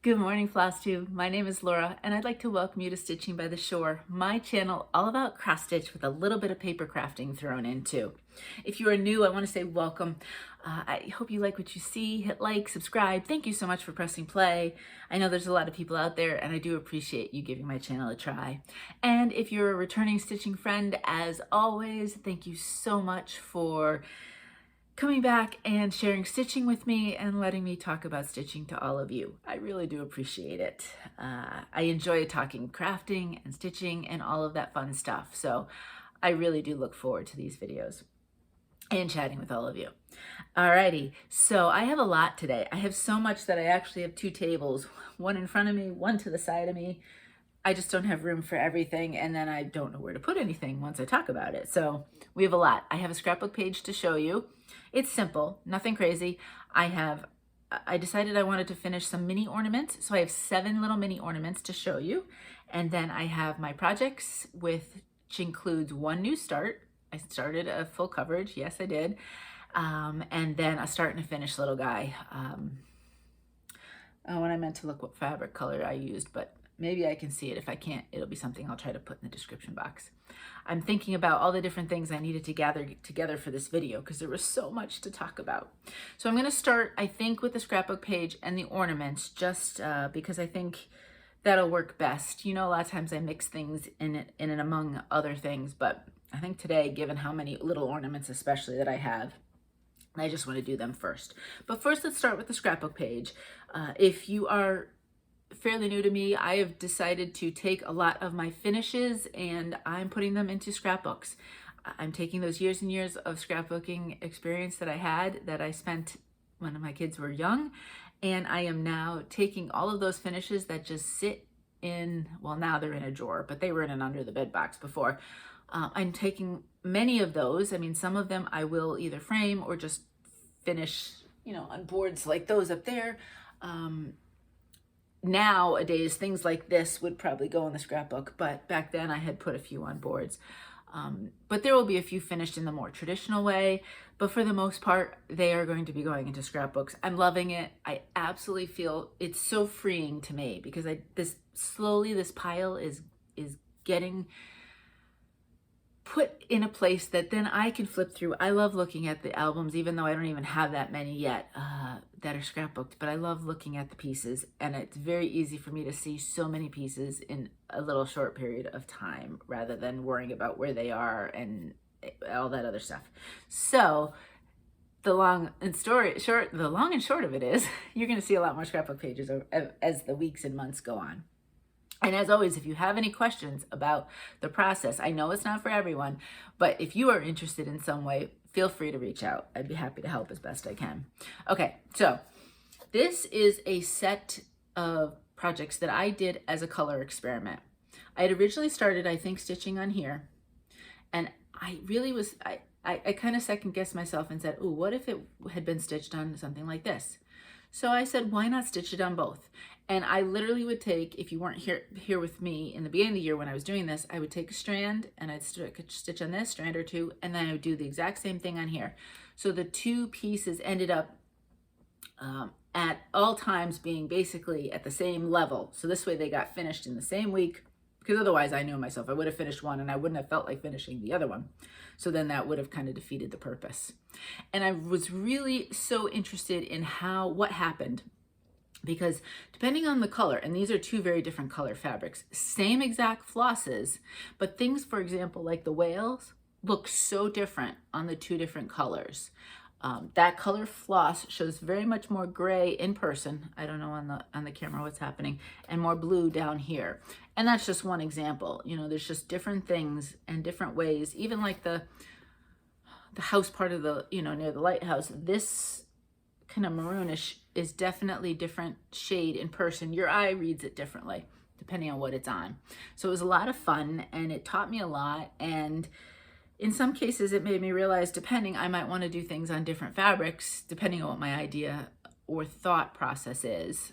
Good morning, Flosstube. My name is Laura, and I'd like to welcome you to Stitching by the Shore, my channel all about cross stitch with a little bit of paper crafting thrown in too. If you are new, I want to say welcome. I hope you like what you see. Hit like, subscribe. Thank you so much for pressing play. I know there's a lot of people out there, and I do appreciate you giving my channel a try. And if you're a returning stitching friend, as always, thank you so much for coming back and sharing stitching with me and letting me talk about stitching to all of you. I really do appreciate it. I enjoy talking crafting and stitching and all of that fun stuff. So I really do look forward to these videos and chatting with all of you. Alrighty, so I have a lot today. I have so much that I actually have two tables, one in front of me, one to the side of me. I just don't have room for everything, and then I don't know where to put anything once I talk about it. So we have a lot. I have a scrapbook page to show you. It's simple, nothing crazy. I decided I wanted to finish some mini ornaments, so I have 7 little mini ornaments to show you. And then I have my projects, which includes one new start. I started a full coverage, yes I did. And then a start and a finish little guy. Oh, and I meant to look what fabric color I used, but maybe I can see it. If I can't, it'll be something I'll try to put in the description box. I'm thinking about all the different things I needed to gather together for this video because there was so much to talk about. So I'm going to start, I think, with the scrapbook page and the ornaments, just because I think that'll work best. You know, a lot of times I mix things in and among other things, but I think today, given how many little ornaments especially that I have, I just want to do them first. But first, let's start with the scrapbook page. If you are fairly new to me, I have decided to take a lot of my finishes and I'm putting them into scrapbooks. I'm taking those years and years of scrapbooking experience that I had, that I spent when my kids were young, and I am now taking all of those finishes that just sit in, well, now they're in a drawer, but they were in an under the bed box before. I'm taking many of those. I mean, some of them I will either frame or just finish, you know, on boards like those up there. Nowadays, things like this would probably go in the scrapbook, but back then I had put a few on boards. But there will be a few finished in the more traditional way, but for the most part, they are going to be going into scrapbooks. I'm loving it. I absolutely feel it's so freeing to me because this pile is getting put in a place that then I can flip through. I love looking at the albums, even though I don't even have that many yet that are scrapbooked, but I love looking at the pieces, and it's very easy for me to see so many pieces in a little short period of time rather than worrying about where they are and all that other stuff. So the long and short of it is you're going to see a lot more scrapbook pages as the weeks and months go on. And as always, if you have any questions about the process, I know it's not for everyone, but if you are interested in some way, feel free to reach out. I'd be happy to help as best I can. Okay, so this is a set of projects that I did as a color experiment. I had originally started, I think, stitching on here, and I really was, I kind of second guessed myself and said, oh, what if it had been stitched on something like this? So I said, why not stitch it on both? And I literally would take, if you weren't here with me in the beginning of the year when I was doing this, I would take a strand and I'd stitch on this strand or two, and then I would do the exact same thing on here. So the two pieces ended up at all times being basically at the same level. So this way they got finished in the same week, because otherwise I knew myself, I would have finished one and I wouldn't have felt like finishing the other one. So then that would have kind of defeated the purpose. And I was really so interested in what happened, because depending on the color, and these are two very different color fabrics, same exact flosses, but things, for example, like the whales look so different on the two different colors. That color floss shows very much more gray in person. I don't know on the camera what's happening, and more blue down here. And that's just one example. You know, there's just different things and different ways. Even like the house part of the, you know, near the lighthouse, this kind of maroonish is definitely different shade in person. Your eye reads it differently depending on what it's on. So it was a lot of fun, and it taught me a lot. And in some cases, it made me realize, I might want to do things on different fabrics, depending on what my idea or thought process is.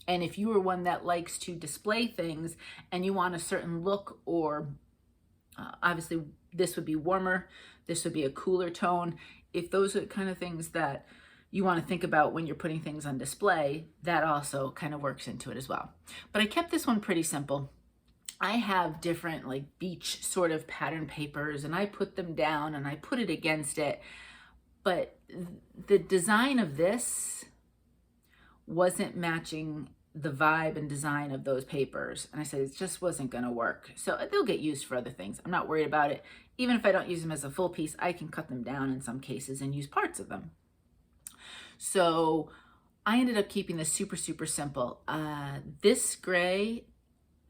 And if you are one that likes to display things and you want a certain look, or obviously this would be warmer, this would be a cooler tone. If those are the kind of things that you want to think about when you're putting things on display, that also kind of works into it as well. But I kept this one pretty simple. I have different like beach sort of pattern papers, and I put them down and I put it against it. But the design of this wasn't matching the vibe and design of those papers. And I said, it just wasn't going to work. So they'll get used for other things. I'm not worried about it. Even if I don't use them as a full piece, I can cut them down in some cases and use parts of them. So I ended up keeping this super, super simple. This gray,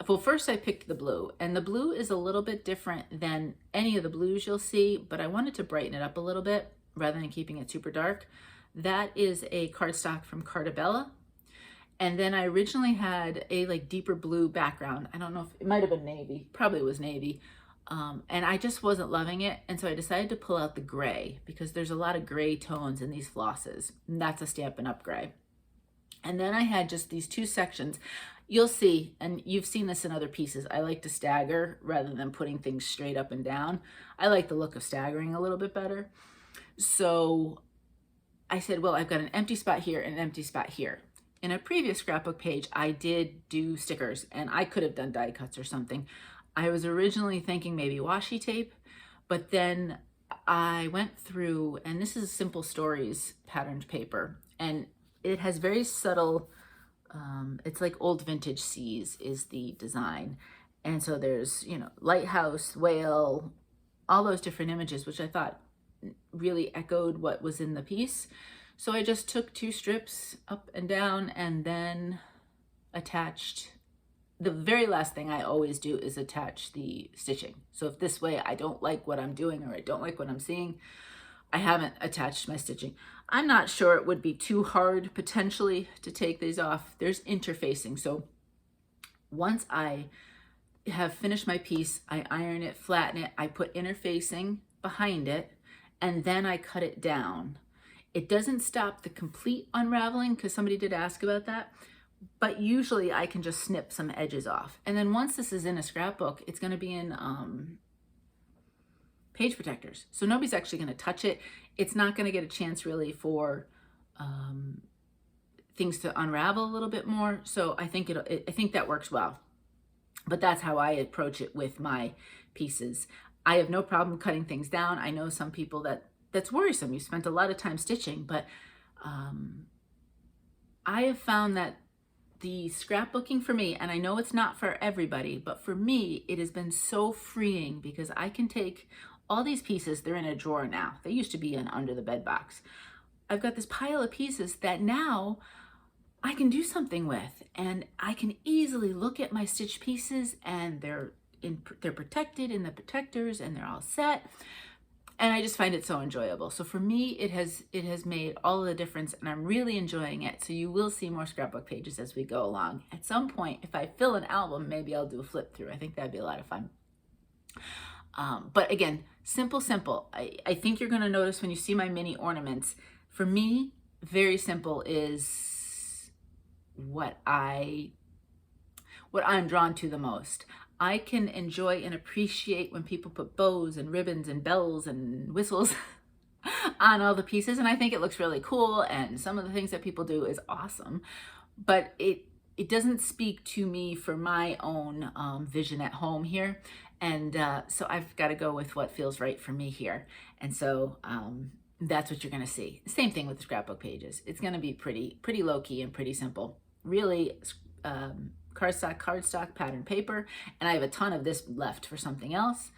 well, first I picked the blue, and the blue is a little bit different than any of the blues you'll see, but I wanted to brighten it up a little bit rather than keeping it super dark. That is a cardstock from Garibaldis. And then I originally had a like deeper blue background. I don't know if it might have been navy, probably was navy. And I just wasn't loving it. And so I decided to pull out the gray because there's a lot of gray tones in these flosses. And that's a Stampin' Up! Gray. And then I had just these two sections. You'll see, and you've seen this in other pieces, I like to stagger rather than putting things straight up and down. I like the look of staggering a little bit better. So I said, well, I've got an empty spot here and an empty spot here. In a previous scrapbook page, I did do stickers, and I could have done die cuts or something. I was originally thinking maybe washi tape, but then I went through, and this is Simple Stories patterned paper, and it has very subtle, it's like old vintage seas is the design. And so there's, you know, lighthouse, whale, all those different images, which I thought really echoed what was in the piece. So I just took two strips up and down and then attached. The very last thing I always do is attach the stitching. So if this way I don't like what I'm doing or I don't like what I'm seeing, I haven't attached my stitching. I'm not sure it would be too hard potentially to take these off. There's interfacing. So once I have finished my piece, I iron it, flatten it, I put interfacing behind it, and then I cut it down. It doesn't stop the complete unraveling because somebody did ask about that, but usually I can just snip some edges off. And then once this is in a scrapbook, it's going to be in page protectors. So nobody's actually going to touch it. It's not going to get a chance really for things to unravel a little bit more. So I think I think that works well. But that's how I approach it with my pieces. I have no problem cutting things down. I know some people that's worrisome. You spent a lot of time stitching, but I have found that the scrapbooking for me, and I know it's not for everybody, but for me, it has been so freeing because I can take all these pieces, they're in a drawer now. They used to be in under the bed box. I've got this pile of pieces that now I can do something with, and I can easily look at my stitch pieces and they're protected in the protectors and they're all set. And I just find it so enjoyable. So for me, it has made all of the difference, and I'm really enjoying it. So you will see more scrapbook pages as we go along. At some point, if I fill an album, maybe I'll do a flip through. I think that'd be a lot of fun. But again, simple, simple. I think you're gonna notice when you see my mini ornaments, for me, very simple is what I'm drawn to the most. I can enjoy and appreciate when people put bows and ribbons and bells and whistles on all the pieces, and I think it looks really cool, and some of the things that people do is awesome, but it doesn't speak to me for my own vision at home here, and so I've got to go with what feels right for me here, and so that's what you're going to see. Same thing with the scrapbook pages. It's going to be pretty low-key and pretty simple. Really, cardstock pattern paper, and I have a ton of this left for something else,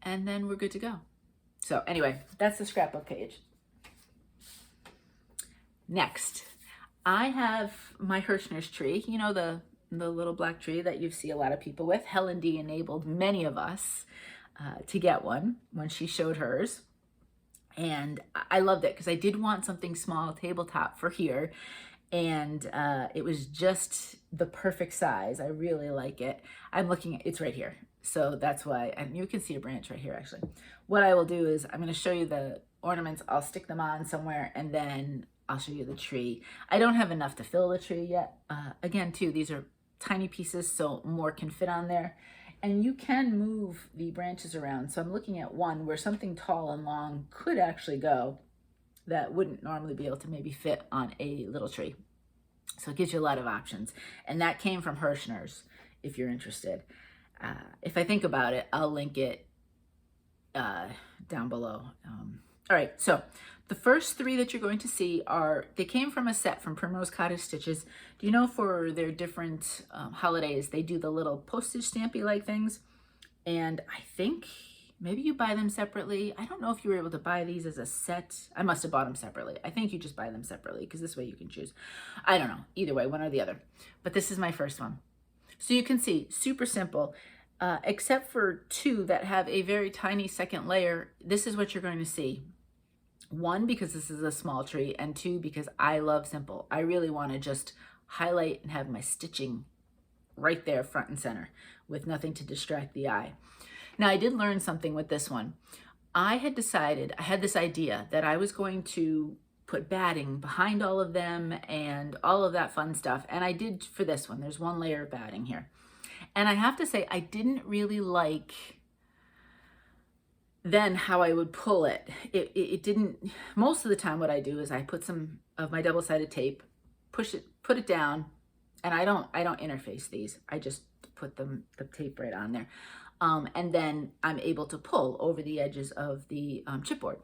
and then we're good to go. So anyway, that's the scrapbook page. Next, I have my Hirschner's tree, you know, the little black tree that you see a lot of people with. Helen D enabled many of us to get one when she showed hers, and I loved it because I did want something small tabletop for here, and it was just the perfect size. I really like it. I'm looking at, it's right here. So that's why, and you can see a branch right here actually. What I will do is I'm gonna show you the ornaments. I'll stick them on somewhere, and then I'll show you the tree. I don't have enough to fill the tree yet. Again, too, these are tiny pieces, so more can fit on there. And you can move the branches around. So I'm looking at one where something tall and long could actually go. that wouldn't normally be able to maybe fit on a little tree. So it gives you a lot of options. And that came from Hirschner's, if you're interested. If I think about it, I'll link it down below. All right, so the first three that you're going to see they came from a set from Primrose Cottage Stitches. Do you know for their different holidays, they do the little postage stampy like things? And I think maybe you buy them separately. I don't know if you were able to buy these as a set. I must have bought them separately. I think you just buy them separately because this way you can choose. I don't know. Either way, one or the other. But this is my first one. So you can see, super simple. Except for two that have a very tiny second layer, this is what you're going to see. One, because this is a small tree, and two, because I love simple. I really want to just highlight and have my stitching right there front and center with nothing to distract the eye. Now, I did learn something with this one. I had decided, I had this idea that I was going to put batting behind all of them and all of that fun stuff. And I did for this one. There's one layer of batting here. And I have to say, I didn't really like then how I would pull it. It didn't, most of the time what I do is I put some of my double-sided tape, put it down, and I don't interface these. I just put the tape right on there. And then I'm able to pull over the edges of the chipboard.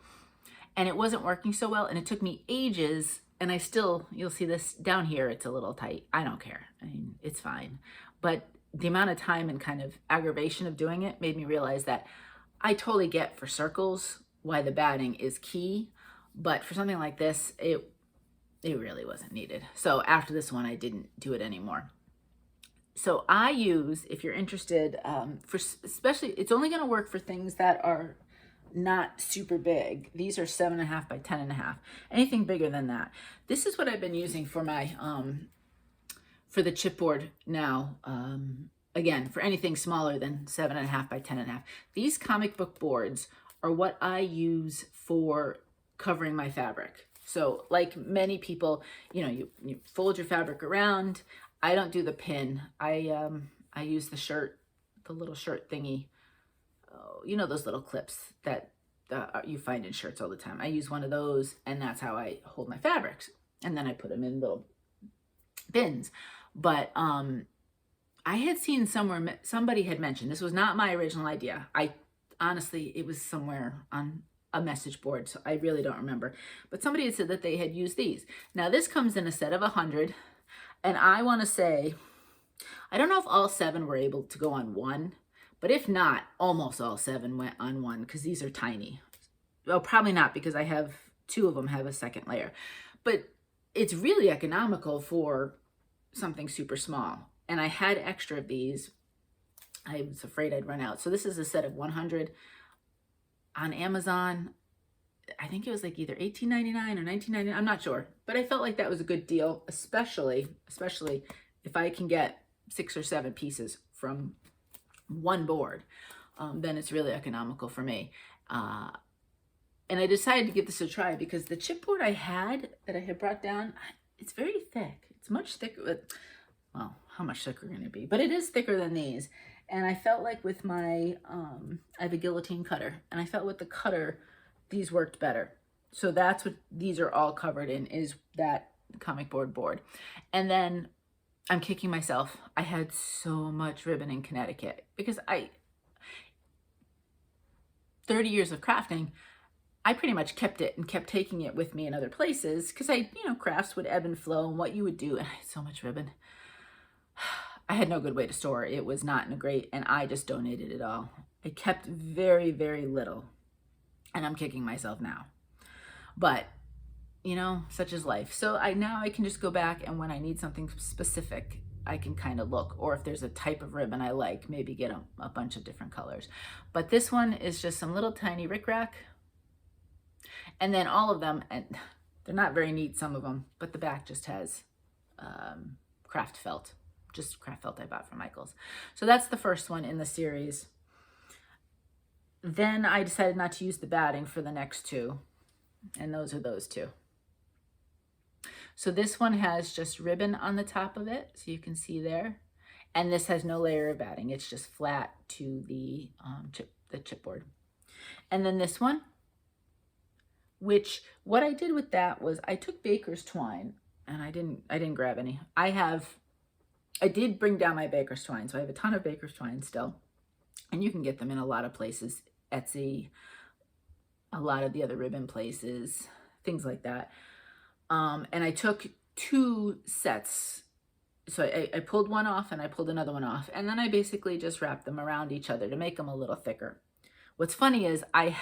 And it wasn't working so well, and it took me ages, and I still, you'll see this down here, it's a little tight. I don't care. I mean, it's fine. But the amount of time and kind of aggravation of doing it made me realize that I totally get for circles why the batting is key, but for something like this, it really wasn't needed. So after this one, I didn't do it anymore. So I use, if you're interested, for especially, it's only going to work for things that are not super big. These are 7.5 by 10.5. Anything bigger than that. This is what I've been using for my for the chipboard now. Again, for anything smaller than 7.5 by 10.5. These comic book boards are what I use for covering my fabric. So like many people, you know, you fold your fabric around. I don't do the pin. I use the shirt, the little shirt thingy. Oh, you know those little clips that you find in shirts all the time. I use one of those, and that's how I hold my fabrics. And then I put them in little bins. But I had seen somewhere, somebody had mentioned, this was not my original idea. Honestly, it was somewhere on a message board, so I really don't remember. But somebody had said that they had used these. Now this comes in a set of 100, and I want to say, I don't know if all 7 were able to go on one, but if not, almost all 7 went on one because these are tiny. Well, probably not because I have 2 of them have a second layer. But it's really economical for something super small. And I had extra of these. I was afraid I'd run out. So this is a set of 100 on Amazon. I think it was like either $18.99 or $19.99. I'm not sure. But I felt like that was a good deal, especially if I can get 6 or 7 pieces from one board. Then it's really economical for me. And I decided to give this a try because the chipboard I had that I had brought down, it's very thick. It's much thicker. Well, how much thicker going to be? But it is thicker than these. And I felt like with my, I have a guillotine cutter. And I felt with the cutter, these worked better. So that's what these are all covered in, is that comic board. And then I'm kicking myself. I had so much ribbon in Connecticut because 30 years of crafting, I pretty much kept it and kept taking it with me in other places because crafts would ebb and flow and what you would do. And I had so much ribbon. I had no good way to store it. It was not in a great, and I just donated it all. I kept very, very little, and I'm kicking myself now. But, such is life. So now I can just go back, and when I need something specific, I can kind of look. Or if there's a type of ribbon I like, maybe get a bunch of different colors. But this one is just some little tiny rickrack. And then all of them, and they're not very neat, some of them, but the back just has craft felt. Just craft felt I bought from Michael's. So that's the first one in the series. Then I decided not to use the batting for the next 2. And those are those 2. So this one has just ribbon on the top of it. So you can see there. And this has no layer of batting. It's just flat to the chipboard. And then this one, which what I did with that was I took baker's twine, and I didn't grab any. I did bring down my baker's twine, so I have a ton of baker's twine still, and you can get them in a lot of places, Etsy, a lot of the other ribbon places, things like that. And I took 2 sets. So I pulled one off and I pulled another one off, and then I basically just wrapped them around each other to make them a little thicker. What's funny is I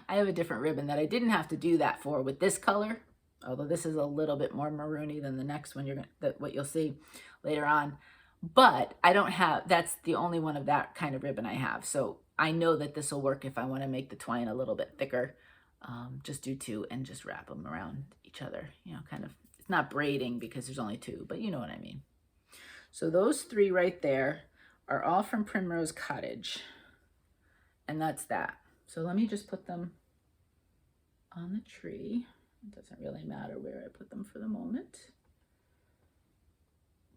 have a different ribbon that I didn't have to do that for with this color, although this is a little bit more maroony than the next one what you'll see later on. But I don't have, that's the only one of that kind of ribbon I have. So I know that this will work if I want to make the twine a little bit thicker. Just do 2 and just wrap them around each other, you know, kind of. It's not braiding because there's only 2, but you know what I mean. So those 3 right there are all from Primrose Cottage, and that's that. So let me just put them on the tree. It doesn't really matter where I put them for the moment.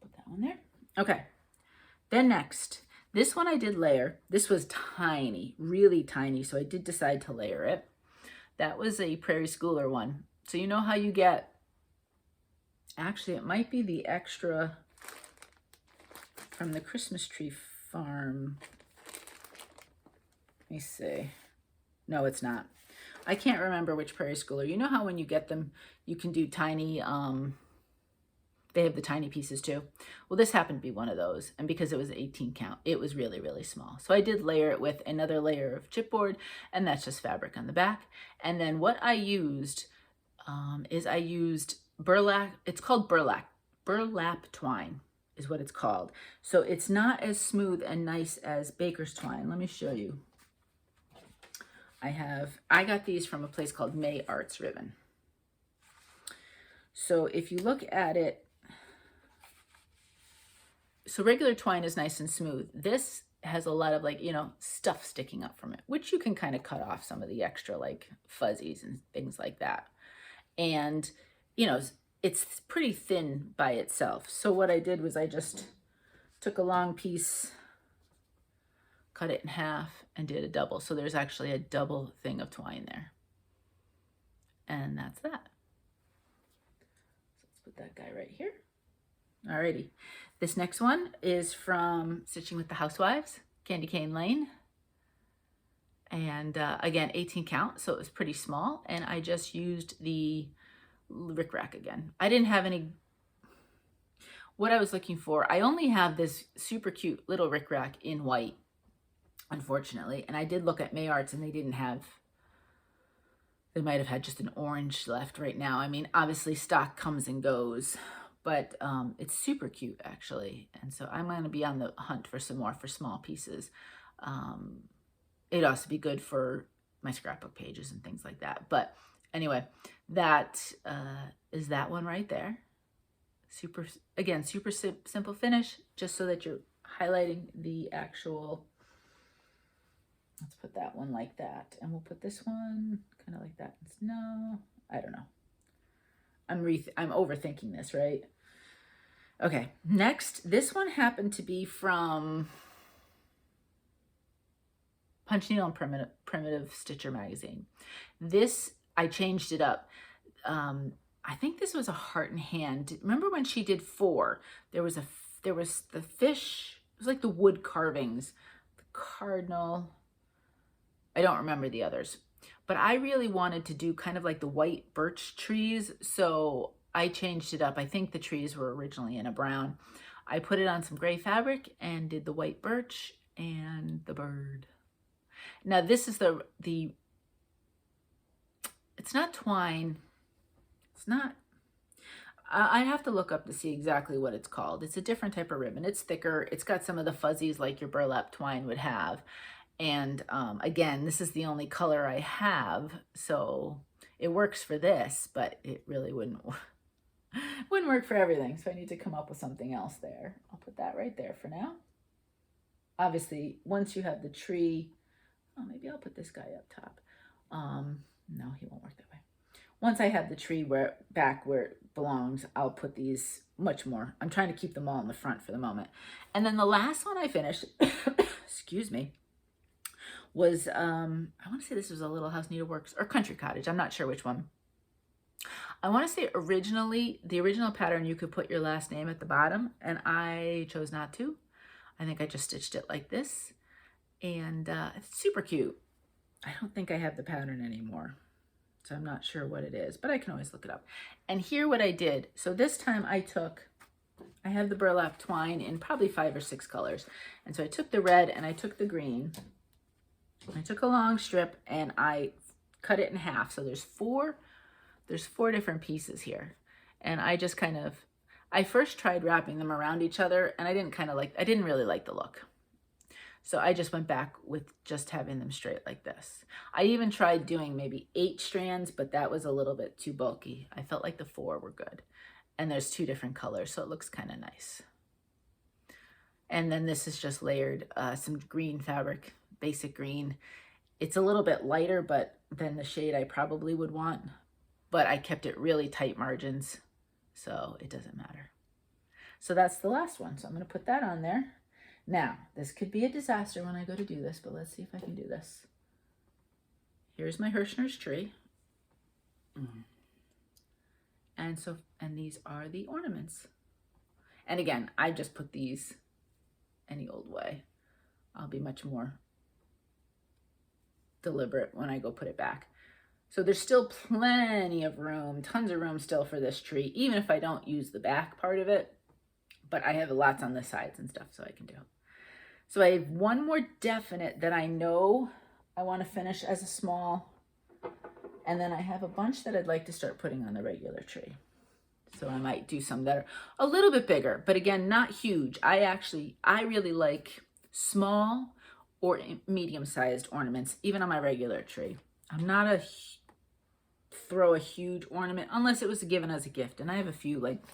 Put that one there. Okay. Then next, this one I did layer. This was tiny, really tiny, so I did decide to layer it. That was a Prairie Schooler one. So you know how you get, actually it might be the extra from the Christmas tree farm. Let me see. No, it's not. I can't remember which Prairie Schooler. You know how when you get them, you can do tiny, they have the tiny pieces too. Well, this happened to be one of those. And because it was 18 count, it was really, really small. So I did layer it with another layer of chipboard, and that's just fabric on the back. And then what I used is I used burlap. It's called burlap twine is what it's called. So it's not as smooth and nice as baker's twine. Let me show you. I got these from a place called May Arts Ribbon. So if you look at it, so regular twine is nice and smooth. This has a lot of, like, you know, stuff sticking up from it, which you can kind of cut off some of the extra, like, fuzzies and things like that. And, you know, it's pretty thin by itself. So what I did was I just took a long piece, cut it in half, and did a double. So there's actually a double thing of twine there. And that's that. So let's put that guy right here. Alrighty. This next one is from Stitching with the Housewives, Candy Cane Lane. And again, 18 count, so it was pretty small. And I just used the rickrack again. I didn't have any, what I was looking for. I only have this super cute little rickrack in white, unfortunately. And I did look at May Arts, and they didn't have, they might have had just an orange left right now. I mean, obviously stock comes and goes, but it's super cute actually. And so I'm going to be on the hunt for some more for small pieces. It'd also be good for my scrapbook pages and things like that. But anyway, that is that one right there. Super, again, super simple finish, just so that you're highlighting the actual. Let's put that one like that, and we'll put this one kind of like that. No, I don't know. I'm overthinking this, right? Okay, next, this one happened to be from Punch Needle and Primitive Stitcher magazine. This, I changed it up. I think this was a heart and hand. Remember when she did 4? There was the fish. It was like the wood carvings, the cardinal. I don't remember the others, but I really wanted to do kind of like the white birch trees, so I changed it up. I think the trees were originally in a brown. I put it on some gray fabric and did the white birch and the bird. Now this is it's not twine. It's not, I have to look up to see exactly what it's called. It's a different type of ribbon. It's thicker. It's got some of the fuzzies like your burlap twine would have. And again, this is the only color I have, so it works for this, but it really wouldn't work for everything. So I need to come up with something else there. I'll put that right there for now. Obviously, once you have the tree, oh, maybe I'll put this guy up top. No, he won't work that way. Once I have the tree back where it belongs, I'll put these much more. I'm trying to keep them all in the front for the moment. And then the last one I finished, excuse me, was, I want to say this was a Little House Needleworks or Country Cottage. I'm not sure which one. I want to say originally, the original pattern, you could put your last name at the bottom, and I chose not to. I think I just stitched it like this, and it's super cute. I don't think I have the pattern anymore, so I'm not sure what it is, but I can always look it up. And here what I did, so this time I have the burlap twine in probably 5 or 6 colors. And so I took the red and I took the green. I took a long strip and I cut it in half. So there's four different pieces here. And I just I first tried wrapping them around each other, and I didn't really like the look. So I just went back with just having them straight like this. I even tried doing maybe 8 strands, but that was a little bit too bulky. I felt like the 4 were good. And there's 2 different colors, so it looks kind of nice. And then this is just layered some green fabric, basic green. It's a little bit lighter than the shade I probably would want, but I kept it really tight margins, so it doesn't matter. So that's the last one. So I'm going to put that on there. Now, this could be a disaster when I go to do this, but let's see if I can do this. Here's my Hirschner's tree. And these are the ornaments. And again, I just put these any old way. I'll be much more deliberate when I go put it back. So there's still plenty of room, tons of room still for this tree, even if I don't use the back part of it. But I have lots on the sides and stuff, so I can do. So I have one more definite that I know I want to finish as a small. And then I have a bunch that I'd like to start putting on the regular tree. So I might do some that are a little bit bigger, but again, not huge. I really like small or medium-sized ornaments, even on my regular tree. I'm not a throw a huge ornament unless it was given as a gift. And I have a few like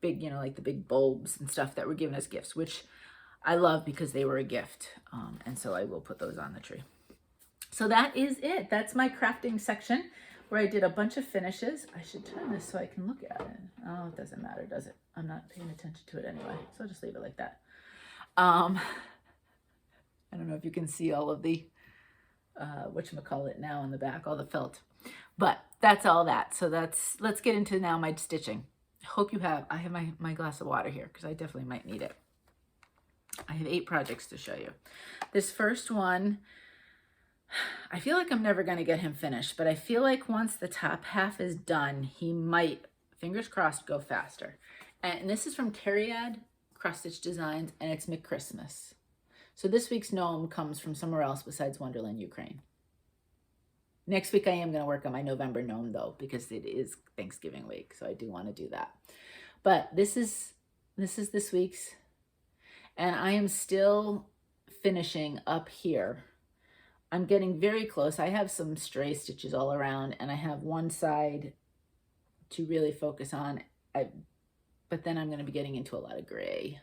big, like the big bulbs and stuff that were given as gifts, which I love because they were a gift. And so I will put those on the tree. So that is it. That's my crafting section where I did a bunch of finishes. I should turn this so I can look at it. Oh, it doesn't matter, does it? I'm not paying attention to it anyway, so I'll just leave it like that. I don't know if you can see all of the, whatchamacallit now in the back, all the felt. But that's all that. So let's get into now my stitching. I have my glass of water here because I definitely might need it. I have 8 projects to show you. This first one, I feel like I'm never going to get him finished, but I feel like once the top half is done, he might, fingers crossed, go faster. And this is from Cariad Cross Stitch Designs, and it's McChristmas. So this week's gnome comes from somewhere else besides Wonderland, Ukraine. Next week I am going to work on my November gnome though, because it is Thanksgiving week, so I do want to do that. But this is this week's, and I am still finishing up here. I'm getting very close. I have some stray stitches all around, and I have one side to really focus on. But then I'm going to be getting into a lot of gray.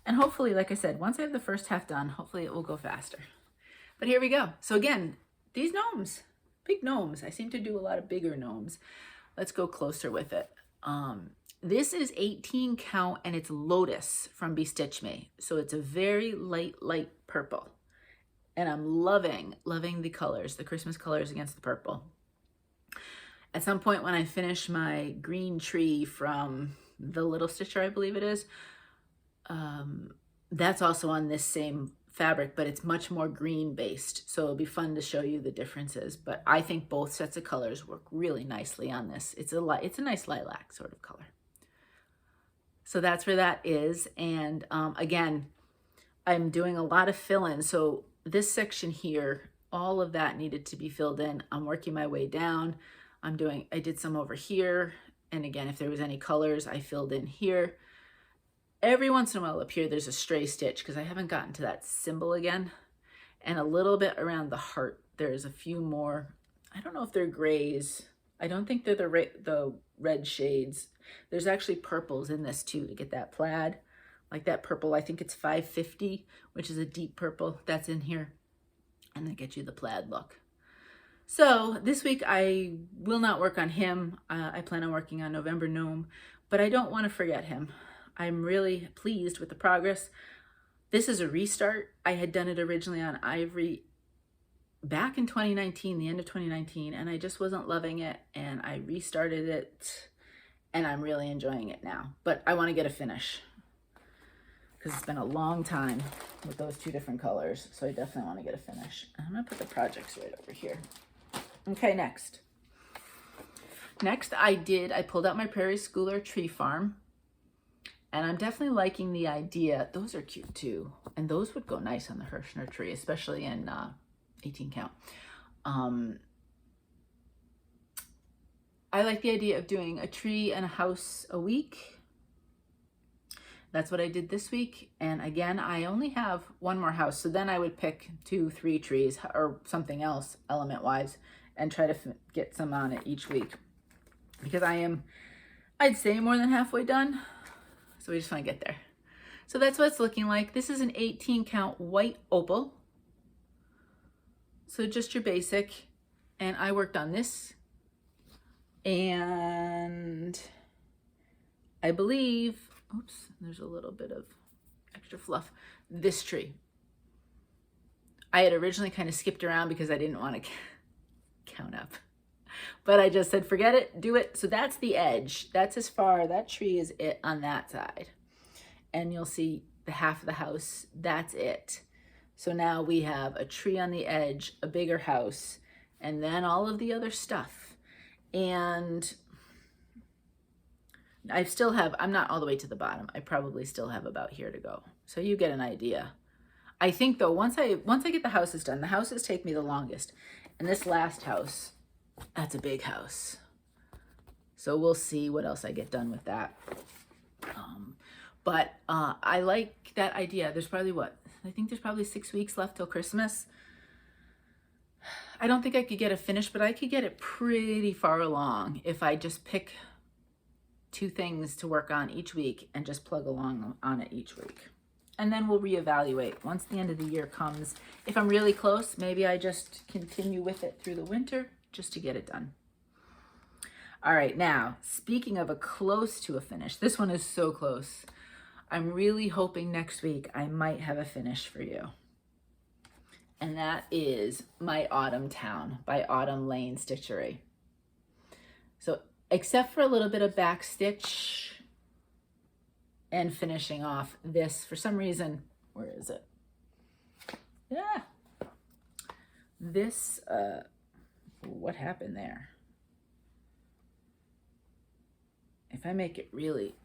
And hopefully, like I said, once I have the first half done, hopefully it will go faster. But here we go. So again, these gnomes, big gnomes. I seem to do a lot of bigger gnomes. Let's go closer with it. This is 18 count, and it's Lotus from Bestitchme. So it's a very light purple. And I'm loving the colors, the Christmas colors against the purple. At some point when I finish my green tree from the Little Stitcher, I believe it is, that's also on this same fabric, but it's much more green based. So it'll be fun to show you the differences. But I think both sets of colors work really nicely on this. It's a nice lilac sort of color. So that's where that is. And again, I'm doing a lot of fill-in. So this section here, all of that needed to be filled in. I'm working my way down. I did some over here. And again, if there was any colors, I filled in here. Every once in a while up here, there's a stray stitch because I haven't gotten to that symbol again. And a little bit around the heart, there's a few more. I don't know if they're grays. I don't think they're the red shades. There's actually purples in this too to get that plaid. Like that purple, I think it's 550, which is a deep purple that's in here. And that gets you the plaid look. So this week I will not work on him. I plan on working on November Gnome, but I don't want to forget him. I'm really pleased with the progress. This is a restart. I had done it originally on ivory back in 2019, the end of 2019, and I just wasn't loving it, and I restarted it, and I'm really enjoying it now. But I want to get a finish because it's been a long time with those two different colors, so I definitely want to get a finish. I'm going to put the projects right over here. Okay, next. Next, I pulled out my Prairie Schooler Tree Farm, and I'm definitely liking the idea. Those are cute too, and those would go nice on the Hirschner tree, especially in 18 count. I like the idea of doing a tree and a house a week. That's what I did this week. And again, I only have one more house. So then I would pick 2, 3 trees or something else element wise and try to get some on it each week. Because I'd say more than halfway done. So we just want to get there. So that's what it's looking like. This is an 18 count white opal. So just your basic. And I worked on this. And I believe, oops, there's a little bit of extra fluff. This tree. I had originally kind of skipped around because I didn't want to count up. But I just said, forget it, do it. So that's the edge. That's as far, that tree is it on that side. And you'll see the half of the house, that's it. So now we have a tree on the edge, a bigger house, and then all of the other stuff. And I'm not all the way to the bottom. I probably still have about here to go. So you get an idea. I think though, once I get the houses done, the houses take me the longest. And this last house, that's a big house. So we'll see what else I get done with that. But I like that idea. There's probably I think there's probably 6 weeks left till Christmas. I don't think I could get it finished, but I could get it pretty far along if I just pick 2 things to work on each week and just plug along on it each week. And then we'll reevaluate once the end of the year comes. If I'm really close, maybe I just continue with it through the winter just to get it done. All right, now, speaking of a close to a finish, this one is so close. I'm really hoping next week I might have a finish for you. And that is my Autumn Towne by Autumn Lane Stitchery. So except for a little bit of back stitch and finishing off this, for some reason, where is it? Yeah. This, what happened there? If I make it really,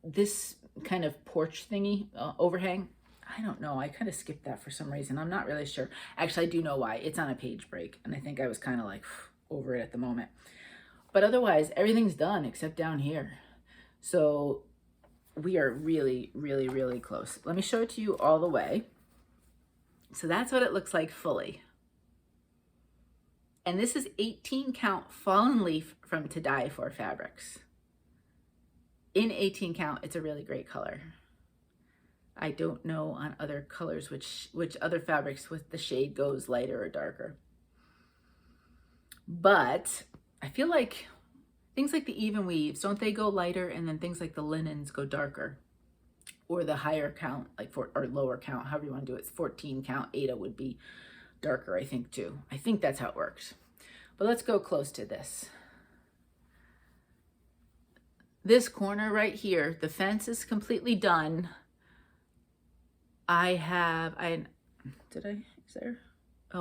this kind of porch thingy, overhang, I don't know. I kind of skipped that for some reason. I'm not really sure. Actually, I do know why. It's on a page break, and I think I was kind of like over it at the moment. But otherwise, everything's done except down here. So we are really, really, really close. Let me show it to you all the way. So that's what it looks like fully. And this is 18 count fallen leaf from To Die For fabrics. In 18 count, it's a really great color. I don't know on other colors which other fabrics with the shade goes lighter or darker. But I feel like things like the even weaves, don't they go lighter? And then things like the linens go darker. Or the higher count, or lower count, however you want to do it. It's 14 count. Aida would be darker, I think, too. I think that's how it works. But let's go close to this. This corner right here, the fence is completely done. I have a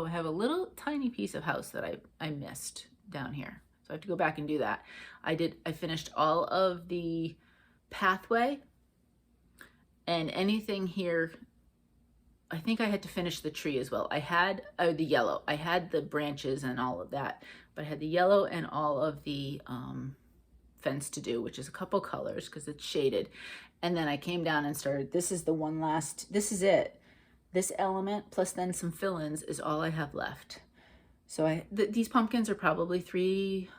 little tiny piece of house that I missed down here. So I have to go back and do that. I finished all of the pathway and anything here. I think I had to finish the tree as well. I had the yellow. I had the branches and all of that, but I had the yellow and all of the fence to do, which is a couple colors because it's shaded. And then I came down and started, this is it. This element plus then some fill-ins is all I have left. So these pumpkins are probably three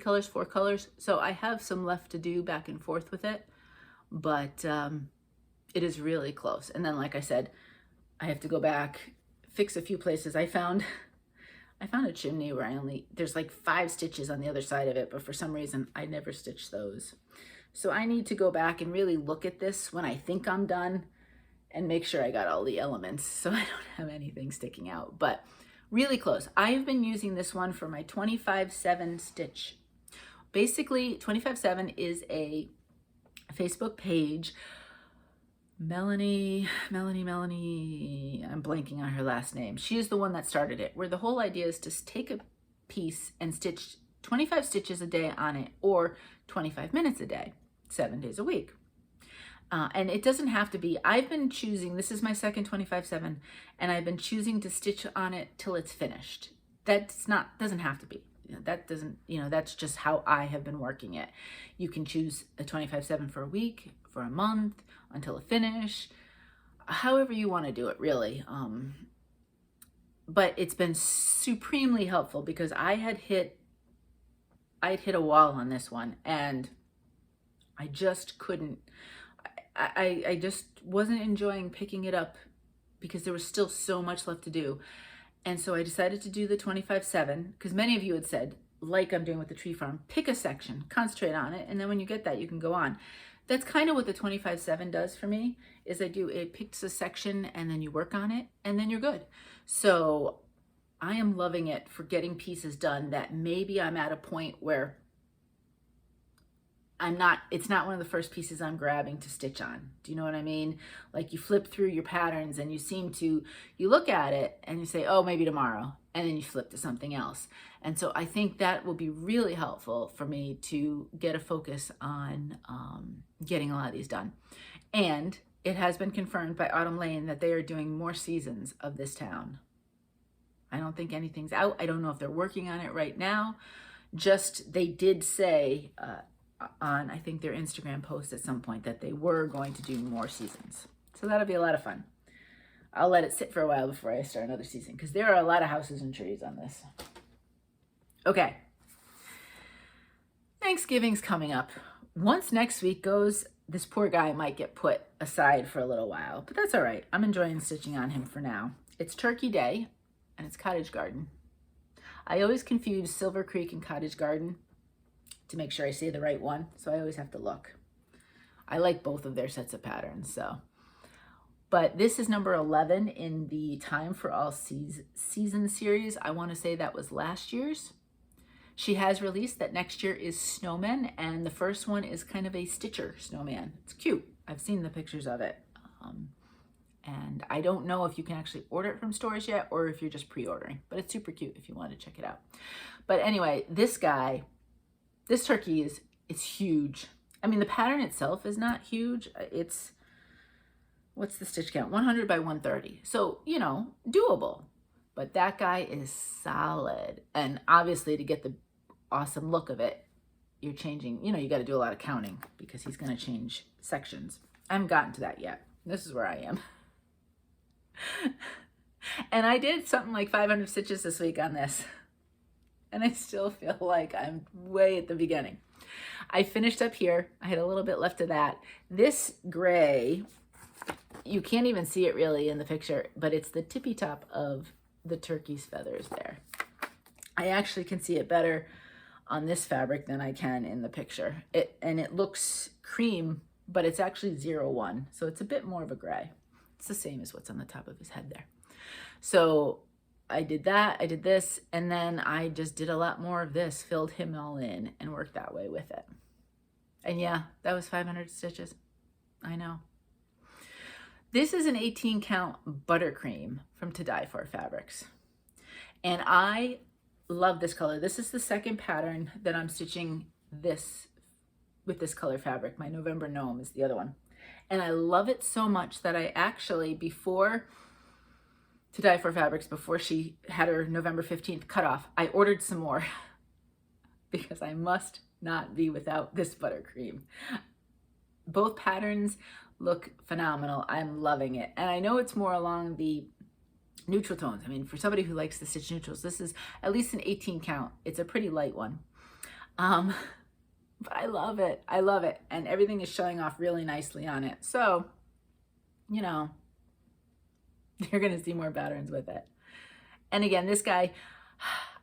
colors, 4 colors. So I have some left to do back and forth with it, but it is really close. And then, like I said, I have to go back, fix a few places. I found a chimney where there's like 5 stitches on the other side of it, but for some reason I never stitched those. So I need to go back and really look at this when I think I'm done and make sure I got all the elements so I don't have anything sticking out, but really close. I've been using this one for my 25/7 stitch. Basically, 25/7 is a Facebook page. Melanie, I'm blanking on her last name. She is the one that started it, where the whole idea is to take a piece and stitch 25 stitches a day on it, or 25 minutes a day, 7 days a week. And it doesn't have to be, I've been choosing, this is my second 25/7, and I've been choosing to stitch on it till it's finished. Doesn't have to be. That's just how I have been working it. You can choose a 25/7 for a week, for a month, until a finish, however you want to do it, really. But it's been supremely helpful because I'd hit a wall on this one, and I just couldn't, I just wasn't enjoying picking it up because there was still so much left to do. And so I decided to do the 25/7 because many of you had said, like I'm doing with the tree farm, pick a section, concentrate on it, and then when you get that, you can go on. That's kind of what the 25/7 does for me, is it picks a section and then you work on it and then you're good. So I am loving it for getting pieces done that maybe I'm at a point where it's not one of the first pieces I'm grabbing to stitch on. Do you know what I mean? Like you flip through your patterns and you look at it and you say, oh, maybe tomorrow. And then you flip to something else. And so I think that will be really helpful for me to get a focus on getting a lot of these done. And it has been confirmed by Autumn Lane that they are doing more seasons of this town. I don't think anything's out. I don't know if they're working on it right now. Just they did say on, I think, their Instagram post at some point that they were going to do more seasons. So that'll be a lot of fun. I'll let it sit for a while before I start another season because there are a lot of houses and trees on this. Okay. Thanksgiving's coming up. Once next week goes, this poor guy might get put aside for a little while, but that's all right. I'm enjoying stitching on him for now. It's Turkey Day and it's Cottage Garden. I always confuse Silver Creek and Cottage Garden to make sure I say the right one, so I always have to look. I like both of their sets of patterns, so. But this is number 11 in the Time for All Season series. I want to say that was last year's. She has released that next year is Snowmen, and the first one is kind of a Stitcher snowman. It's cute. I've seen the pictures of it. And I don't know if you can actually order it from stores yet or if you're just pre-ordering, but it's super cute if you want to check it out. But anyway, this turkey is huge. I mean, the pattern itself is not huge. It's, what's the stitch count? 100 by 130. So, doable. But that guy is solid. And obviously to get the awesome look of it, you're changing, you got to do a lot of counting because he's going to change sections. I haven't gotten to that yet. This is where I am. And I did something like 500 stitches this week on this. And I still feel like I'm way at the beginning. I finished up here. I had a little bit left of that. This gray, you can't even see it really in the picture, but it's the tippy top of the turkey's feathers there. I actually can see it better on this fabric than I can in the picture. And it looks cream, but it's actually 01. So it's a bit more of a gray. It's the same as what's on the top of his head there. So I did that, I did this, and then I just did a lot more of this, filled him all in and worked that way with it. And yeah, that was 500 stitches. I know. This is an 18 count Buttercream from To Die For Fabrics. And I love this color. This is the second pattern that I'm stitching this with this color fabric. My November Gnome is the other one. And I love it so much that I actually, before To Die For Fabrics, before she had her November 15th cutoff, I ordered some more because I must not be without this Buttercream. Both patterns look phenomenal. I'm loving it. And I know it's more along the neutral tones. I mean, for somebody who likes to stitch neutrals, this is at least an 18 count. It's a pretty light one. But I love it. I love it. And everything is showing off really nicely on it. So, you're going to see more patterns with it. And again, this guy,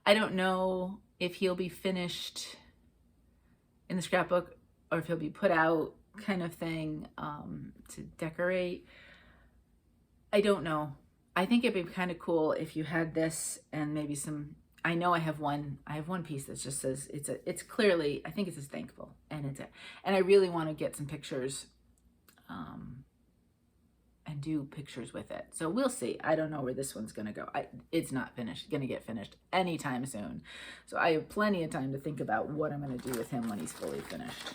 I don't know if he'll be finished in the scrapbook or if he'll be put out kind of thing to decorate. I don't know. I think it'd be kind of cool if you had this and maybe some, I know I have one piece that just says, it's clearly, I think it says thankful, and and I really want to get some pictures, and do pictures with it. So we'll see. I don't know where this one's going to go. It's not going to get finished anytime soon. So I have plenty of time to think about what I'm going to do with him when he's fully finished.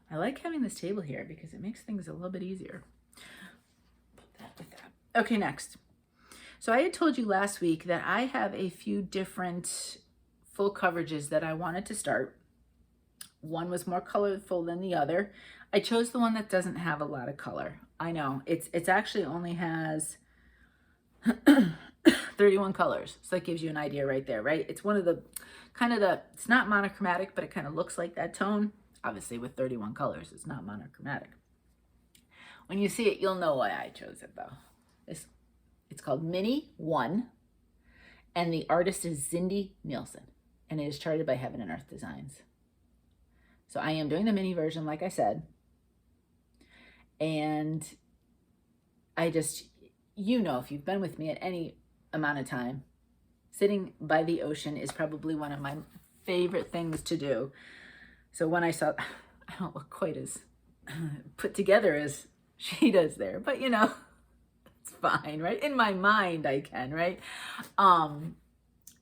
I like having this table here because it makes things a little bit easier. Put that with that. Okay, next. So I had told you last week that I have a few different full coverages that I wanted to start. One was more colorful than the other. I chose the one that doesn't have a lot of color. I know, it's actually only has 31 colors. So that gives you an idea right there, right? It's one of the, it's not monochromatic, but it kind of looks like that tone. Obviously with 31 colors, it's not monochromatic. When you see it, you'll know why I chose it though. It's called Mini 1, and the artist is Zindy Nielson, and it is charted by Heaven and Earth Designs. So I am doing the mini version, like I said. And I just, you know, if you've been with me at any amount of time, sitting by the ocean is probably one of my favorite things to do. So when I saw, I don't look quite as put together as she does there, but you know, it's fine, right? In my mind, I can, right?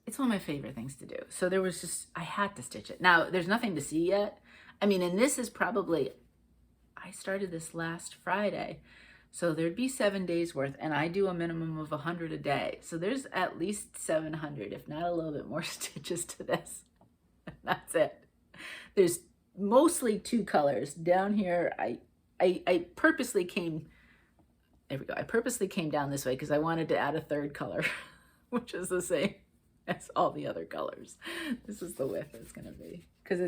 It's one of my favorite things to do. So there was just, I had to stitch it. Now, there's nothing to see yet. I mean, and this is probably, I started this last Friday, so there'd be 7 days worth, and I do a minimum of 100 a day. So there's at least 700, if not a little bit more stitches to this. And that's it. There's mostly 2 colors. Down here, I purposely came, there we go. I purposely came down this way because I wanted to add a 3rd color, which is the same as all the other colors. This is the width it's going to be, because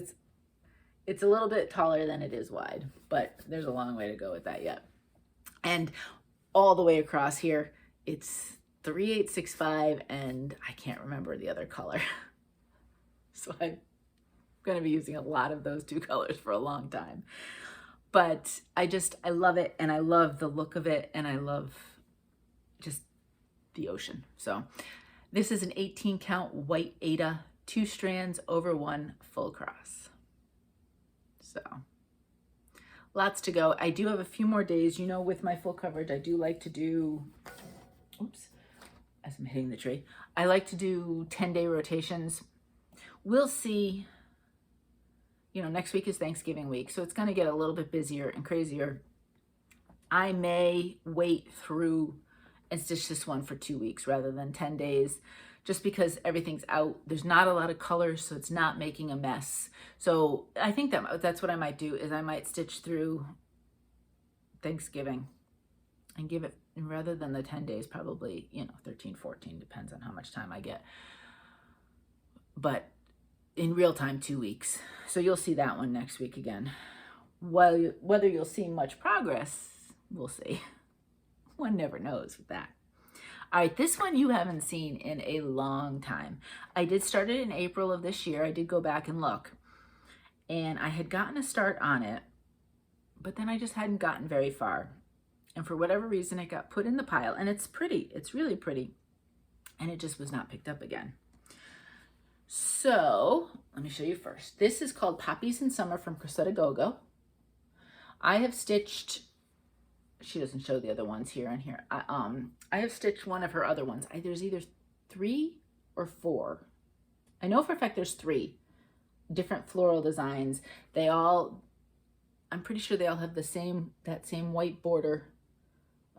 it's a little bit taller than it is wide, but there's a long way to go with that yet. And all the way across here, it's 3865, and I can't remember the other color. So I'm going to be using a lot of those 2 colors for a long time. But I love it, and I love the look of it, and I love just the ocean. So this is an 18 count white Aida, 2 strands over 1 full cross. So lots to go. I do have a few more days, you know, with my full coverage. I do like to do, oops, as I'm hitting the tree, I like to do 10-day rotations. We'll see, you know, next week is Thanksgiving week, so it's going to get a little bit busier and crazier. I may wait through and stitch this one for 2 weeks rather than 10 days, just because everything's out. There's not a lot of colors, so it's not making a mess. So I think that's what I might do, is I might stitch through Thanksgiving and give it, rather than the 10 days, probably, you know, 13, 14, depends on how much time I get. But in real time, 2 weeks. So you'll see that one next week again. Well, whether you'll see much progress, we'll see. One never knows with that. All right, this one you haven't seen in a long time. I did start it in April of this year. I did go back and look, and I had gotten a start on it, but then I just hadn't gotten very far. And for whatever reason, it got put in the pile, and it's pretty. It's really pretty, and it just was not picked up again. So let me show you first. This is called Poppies in Summer from Crocette Gogo. I have stitched, she doesn't show the other ones here and here. I have stitched one of her other ones. There's either 3 or 4. I know for a fact there's 3 different floral designs. They all, I'm pretty sure they all have the same, that same white border.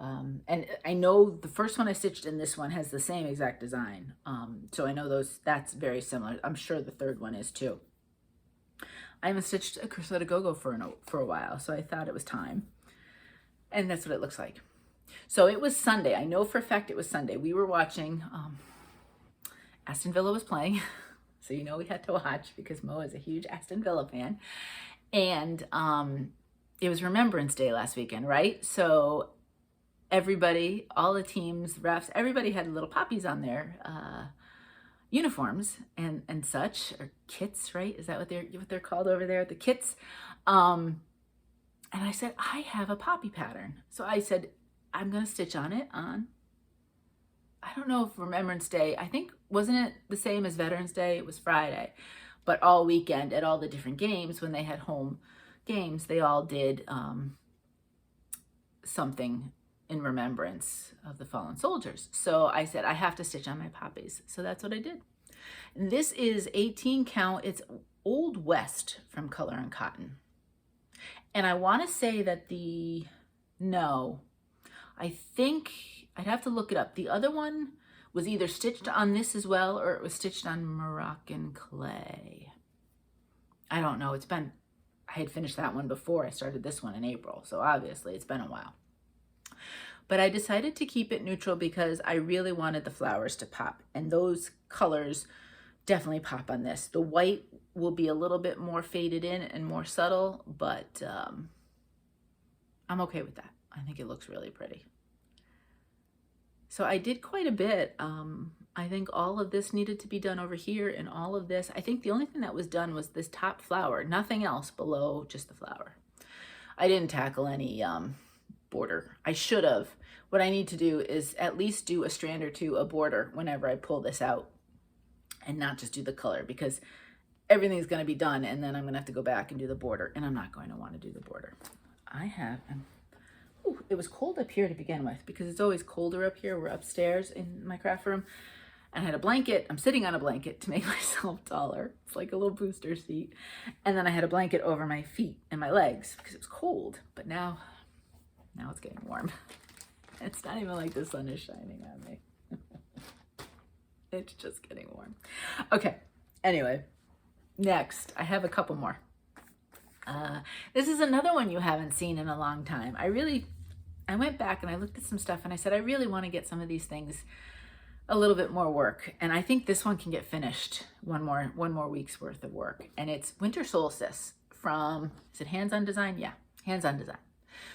And I know the first one I stitched and this one has the same exact design. So I know that's very similar. I'm sure the 3rd one is too. I haven't stitched a Crocette Gogo for a while, so I thought it was time. And that's what it looks like. So it was Sunday. I know for a fact it was Sunday. We were watching, Aston Villa was playing. So you know we had to watch because Mo is a huge Aston Villa fan. And it was Remembrance Day last weekend, right? So everybody, all the teams, refs, everybody had little poppies on their uniforms and such, or kits, right? Is that what they're called over there? The kits. And I said, I have a poppy pattern. So I said, I'm gonna stitch on it on, I don't know if Remembrance Day, I think, wasn't it the same as Veterans Day? It was Friday, but all weekend at all the different games, when they had home games, they all did something in remembrance of the fallen soldiers. So I said, I have to stitch on my poppies. So that's what I did. And this is 18 count. It's Old West from Color and Cotton. And I want to say that no, I think I'd have to look it up. The other one was either stitched on this as well, or it was stitched on Moroccan clay. I don't know. I had finished that one before I started this one in April. So obviously it's been a while. But I decided to keep it neutral because I really wanted the flowers to pop. And those colors definitely pop on this. The white will be a little bit more faded in and more subtle, but I'm okay with that. I think it looks really pretty. So I did quite a bit. I think all of this needed to be done over here, and all of this. I think the only thing that was done was this top flower, nothing else below, just the flower. I didn't tackle any border. I should have. What I need to do is at least do a strand or two of border whenever I pull this out, and not just do the color, because everything's going to be done and then I'm going to have to go back and do the border, and I'm not going to want to do the border. It was cold up here to begin with, because it's always colder up here. We're upstairs in my craft room, and I had a blanket. I'm sitting on a blanket to make myself taller. It's like a little booster seat. And then I had a blanket over my feet and my legs because it was cold. But now it's getting warm. It's not even like the sun is shining on me. It's just getting warm. Okay, anyway, next, I have a couple more. This is another one you haven't seen in a long time. I went back and I looked at some stuff and I said, I really want to get some of these things a little bit more work. And I think this one can get finished one more week's worth of work. And it's Winter Solstice from, is it Hands On Design? Yeah, Hands On Design.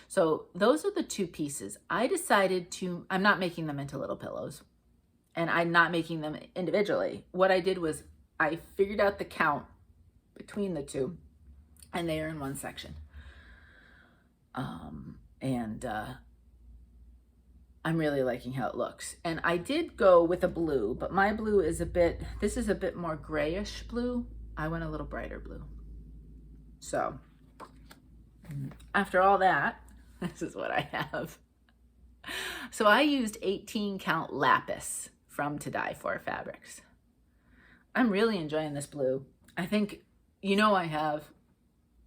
So those are the two pieces. I decided I'm not making them into little pillows, and I'm not making them individually. What I did was I figured out the count between the two, and they are in one section. I'm really liking how it looks. And I did go with a blue, but my blue is this is a bit more grayish blue. I went a little brighter blue. So after all that, this is what I have. So I used 18 count Lapis from To Die For Fabrics. I'm really enjoying this blue. I think, I have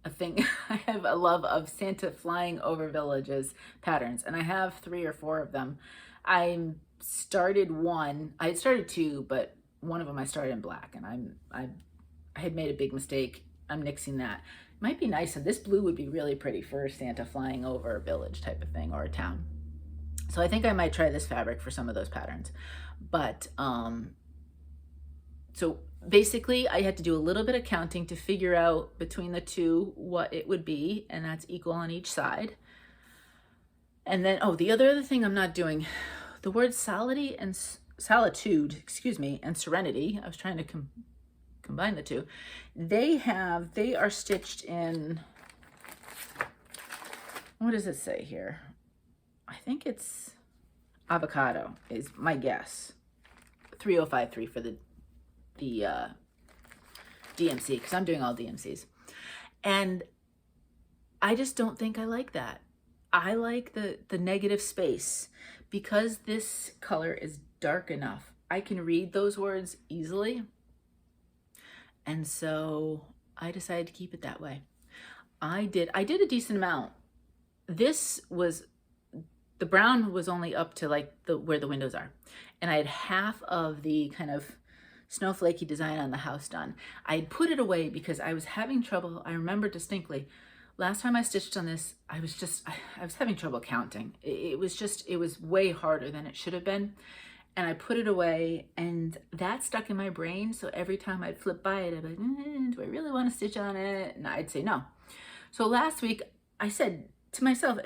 I have a love of Santa flying over villages patterns, and I have 3 or 4 of them. I started one. I had started 2, but one of them I started in black, and I had made a big mistake. I'm nixing that. It might be nice, and this blue would be really pretty for Santa flying over a village type of thing, or a town. So I think I might try this fabric for some of those patterns. But so basically I had to do a little bit of counting to figure out between the two what it would be, and that's equal on each side. And then, the other thing I'm not doing, the words solitude, and serenity, I was trying to combine the two. They are stitched in, what does it say here? I think it's avocado is my guess. 3053 for the DMC, because I'm doing all DMCs. And I just don't think I like that. I like the negative space, because this color is dark enough. I can read those words easily. And so I decided to keep it that way. I did a decent amount. The brown was only up to like where the windows are. And I had half of the kind of snowflakey design on the house done. I had put it away because I was having trouble. I remember distinctly, last time I stitched on this, I was having trouble counting. It was way harder than it should have been. And I put it away, and that stuck in my brain. So every time I'd flip by it, I'd be like, do I really want to stitch on it? And I'd say no. So last week I said to myself,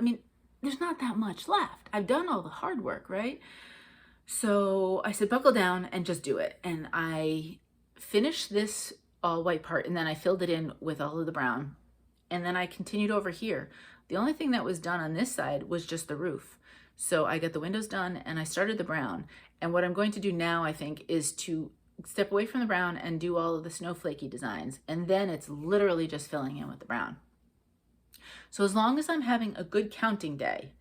there's not that much left. I've done all the hard work, right? So I said, buckle down and just do it. And I finished this all white part, and then I filled it in with all of the brown. And then I continued over here. The only thing that was done on this side was just the roof. So I got the windows done and I started the brown. And what I'm going to do now, I think, is to step away from the brown and do all of the snowflakey designs. And then it's literally just filling in with the brown. So as long as I'm having a good counting day,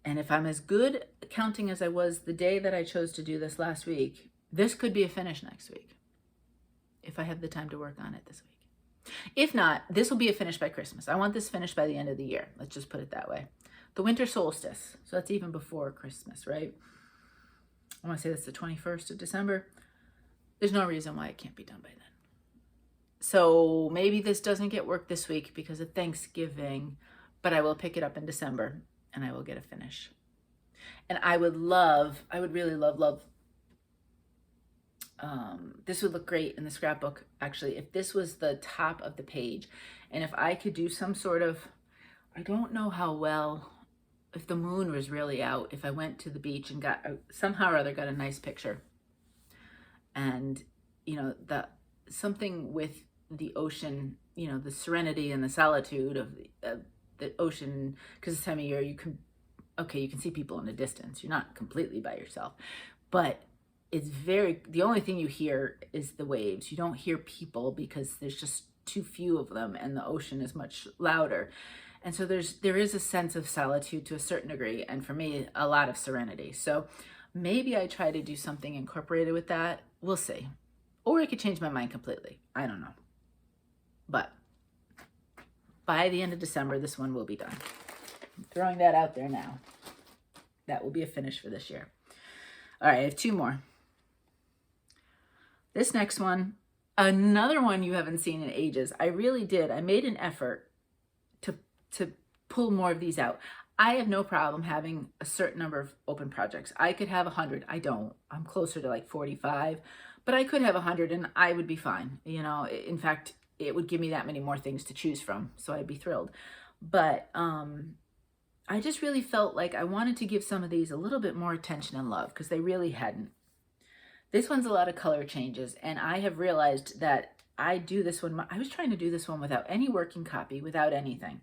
and if I'm as good counting as I was the day that I chose to do this last week, this could be a finish next week, if I have the time to work on it this week. If not, this will be a finish by Christmas. I want this finished by the end of the year. Let's just put it that way. The winter solstice, so that's even before Christmas, right? I want to say that's the 21st of December. There's no reason why it can't be done by then. So maybe this doesn't get work this week because of Thanksgiving, but I will pick it up in December and I will get a finish. And I would really love, this would look great in the scrapbook, actually, if this was the top of the page. And if I could do some sort of, I don't know how well, if the moon was really out, if I went to the beach and got, somehow or other got a nice picture. And, you know, something with the ocean, you know, the serenity and the solitude of the ocean, because this time of year you can see people in the distance. You're not completely by yourself, but it's the only thing you hear is the waves. You don't hear people because there's just too few of them and the ocean is much louder. And so there is a sense of solitude to a certain degree, and for me, a lot of serenity. So maybe I try to do something incorporated with that. We'll see. Or I could change my mind completely. I don't know. But by the end of December, this one will be done. I'm throwing that out there now. That will be a finish for this year. All right, I have two more. This next one, another one you haven't seen in ages. I really did. I made an effort to pull more of these out. I have no problem having a certain number of open projects. I could have 100. I don't. I'm closer to like 45, but I could have 100 and I would be fine. You know, in fact, it would give me that many more things to choose from, so I'd be thrilled. But I just really felt like I wanted to give some of these a little bit more attention and love because they really hadn't. This one's a lot of color changes, and I have realized that I do this one. I was trying to do this one without any working copy, without anything.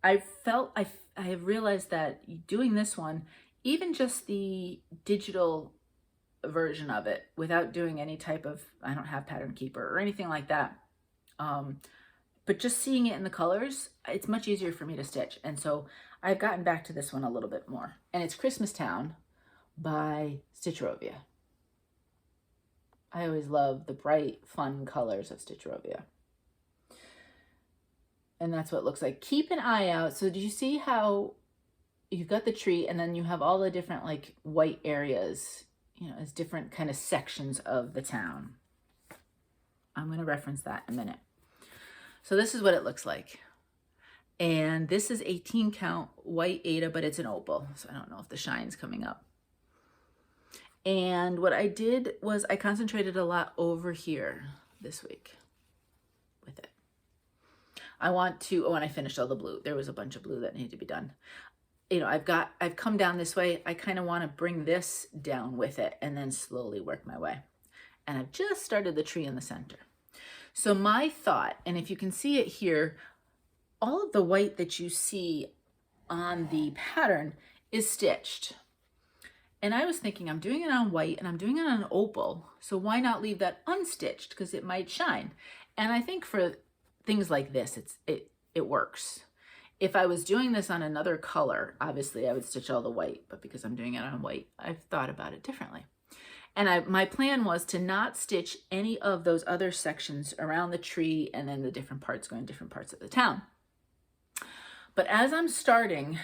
I have realized that doing this one, even just the digital version of it, without doing any type of, I don't have Pattern Keeper or anything like that, but just seeing it in the colors, it's much easier for me to stitch. And so I've gotten back to this one a little bit more. And it's Christmas Towne by Stitchrovia. I always love the bright, fun colors of Stitchrovia. And that's what it looks like. Keep an eye out. So do you see how you've got the tree and then you have all the different like white areas, you know, as different kind of sections of the town. I'm going to reference that in a minute. So this is what it looks like. And this is 18 count white Aida, but it's an opal. So I don't know if the shine's coming up. And what I did was I concentrated a lot over here this week with it. I want to, oh, and I finished all the blue. There was a bunch of blue that needed to be done. You know, I've come down this way. I kind of want to bring this down with it and then slowly work my way. And I've just started the tree in the center. So my thought, and if you can see it here, all of the white that you see on the pattern is stitched. And I was thinking, I'm doing it on white and I'm doing it on opal. So why not leave that unstitched? Because it might shine. And I think for things like this, it works. If I was doing this on another color, obviously I would stitch all the white, but because I'm doing it on white, I've thought about it differently. And my plan was to not stitch any of those other sections around the tree and then the different parts going different parts of the town. But as I'm starting,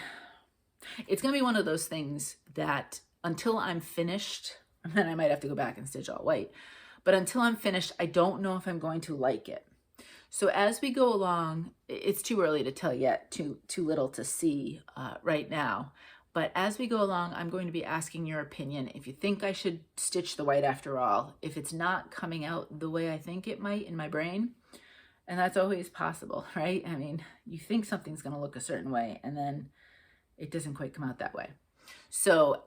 it's going to be one of those things that until I'm finished, and then I might have to go back and stitch all white, but until I'm finished, I don't know if I'm going to like it. So as we go along, it's too early to tell yet, too little to see right now. But as we go along, I'm going to be asking your opinion. If you think I should stitch the white after all, if it's not coming out the way I think it might in my brain, and that's always possible, right? I mean, you think something's going to look a certain way, and then it doesn't quite come out that way. So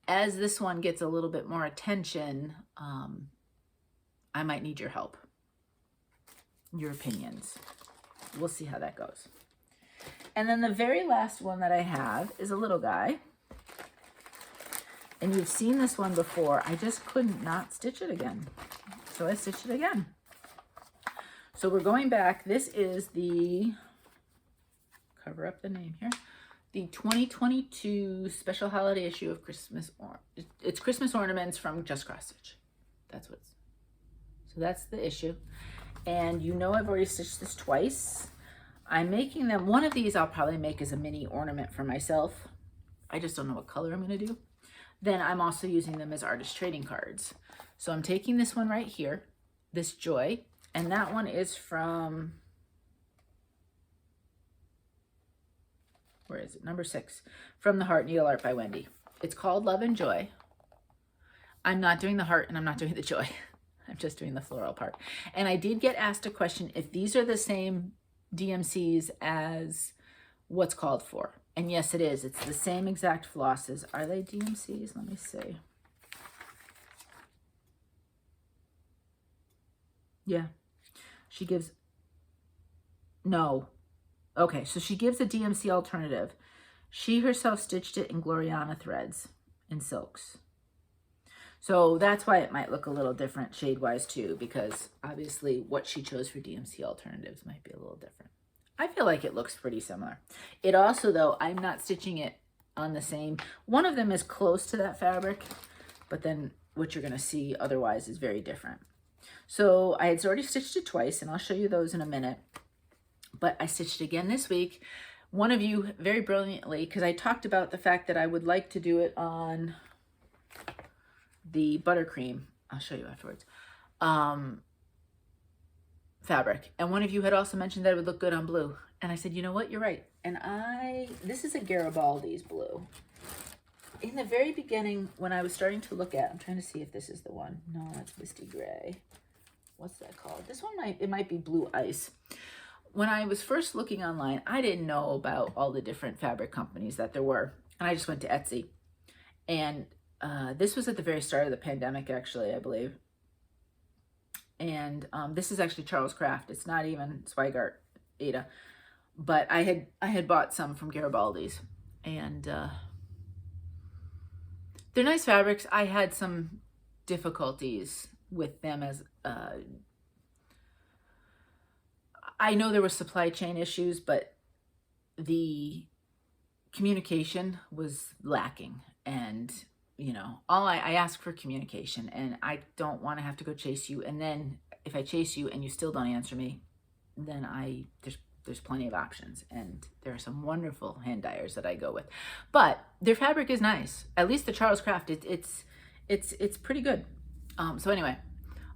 as this one gets a little bit more attention, I might need your help, your opinions. We'll see how that goes. And then the very last one that I have is a little guy. And you've seen this one before. I just couldn't not stitch it again. So I stitched it again. So we're going back. This is the, cover up the name here, the 2022 special holiday issue of Christmas. It's Christmas ornaments from Just Cross Stitch. That's what's, so that's the issue. And you know I've already stitched this twice. I'm making them, one of these I'll probably make as a mini ornament for myself. I just don't know what color I'm going to do. Then I'm also using them as artist trading cards. So I'm taking this one right here, this Joy, and that one is from, where is it? Number 6, from the Heart Needle Art by Wendy. It's called Love and Joy. I'm not doing the heart and I'm not doing the joy. I'm just doing the floral part. And I did get asked a question if these are the same DMCs as what's called for. And yes, it is. It's the same exact flosses. Are they DMCs? Let me see. Yeah. She gives, no. Okay, so she gives a DMC alternative. She herself stitched it in Gloriana threads in silks. So that's why it might look a little different shade-wise too, because obviously what she chose for DMC alternatives might be a little different. I feel like it looks pretty similar. It also, though, I'm not stitching it on the same. One of them is close to that fabric, but then what you're going to see otherwise is very different. So I had already stitched it twice, and I'll show you those in a minute. But I stitched it again this week. One of you very brilliantly, because I talked about the fact that I would like to do it on the Buttercream, I'll show you afterwards, fabric. And one of you had also mentioned that it would look good on blue. And I said, you know what, you're right. And this is a Garibaldis blue. In the very beginning, when I was starting to look at, I'm trying to see if this is the one. No, that's Misty Gray. What's that called? This one it might be Blue Ice. When I was first looking online, I didn't know about all the different fabric companies that there were. And I just went to Etsy. And this was at the very start of the pandemic, actually, I believe. And this is actually Charles Craft. It's not even Zweigart Aida. But I had bought some from Garibaldis. And they're nice fabrics. I had some difficulties with them as I know there were supply chain issues, but the communication was lacking. And, you know, I ask for communication, and I don't want to have to go chase you. And then if I chase you and you still don't answer me, then there's plenty of options. And there are some wonderful hand dyers that I go with. But their fabric is nice. At least the Charles Craft, it's pretty good. So anyway,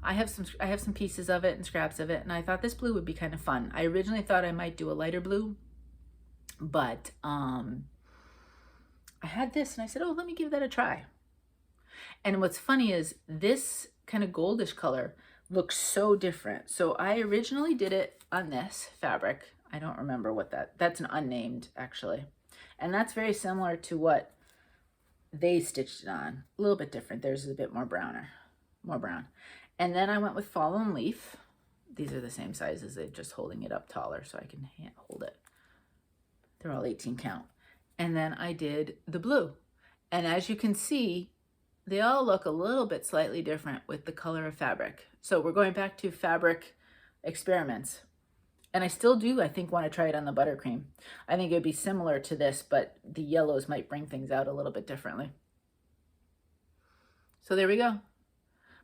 I have some pieces of it and scraps of it, and I thought this blue would be kind of fun. I originally thought I might do a lighter blue, but I had this and I said, oh, let me give that a try. And what's funny is this kind of goldish color looks so different. So I originally did it on this fabric. I don't remember what that's an unnamed actually. And that's very similar to what they stitched it on. A little bit different. Theirs is a bit more brown. And then I went with Fallen Leaf. These are the same sizes. They're just holding it up taller so I can hold it. They're all 18 count. And then I did the blue. And as you can see, they all look a little bit slightly different with the color of fabric. So we're going back to fabric experiments. And I still do, I think, want to try it on the Buttercream. I think it would be similar to this, but the yellows might bring things out a little bit differently. So there we go.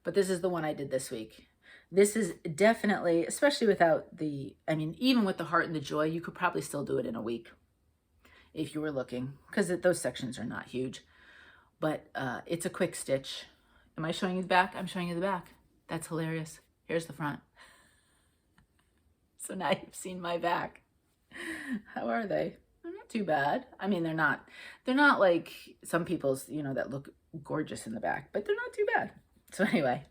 But this is the one I did this week. This is definitely, especially without the, I mean, even with the heart and the joy, you could probably still do it in a week if you were looking, because those sections are not huge. But it's a quick stitch. Am I showing you the back? I'm showing you the back. That's hilarious. Here's the front. So now you've seen my back. How are they? They're not too bad. I mean, they're not like some people's, you know, that look gorgeous in the back, but they're not too bad. So anyway,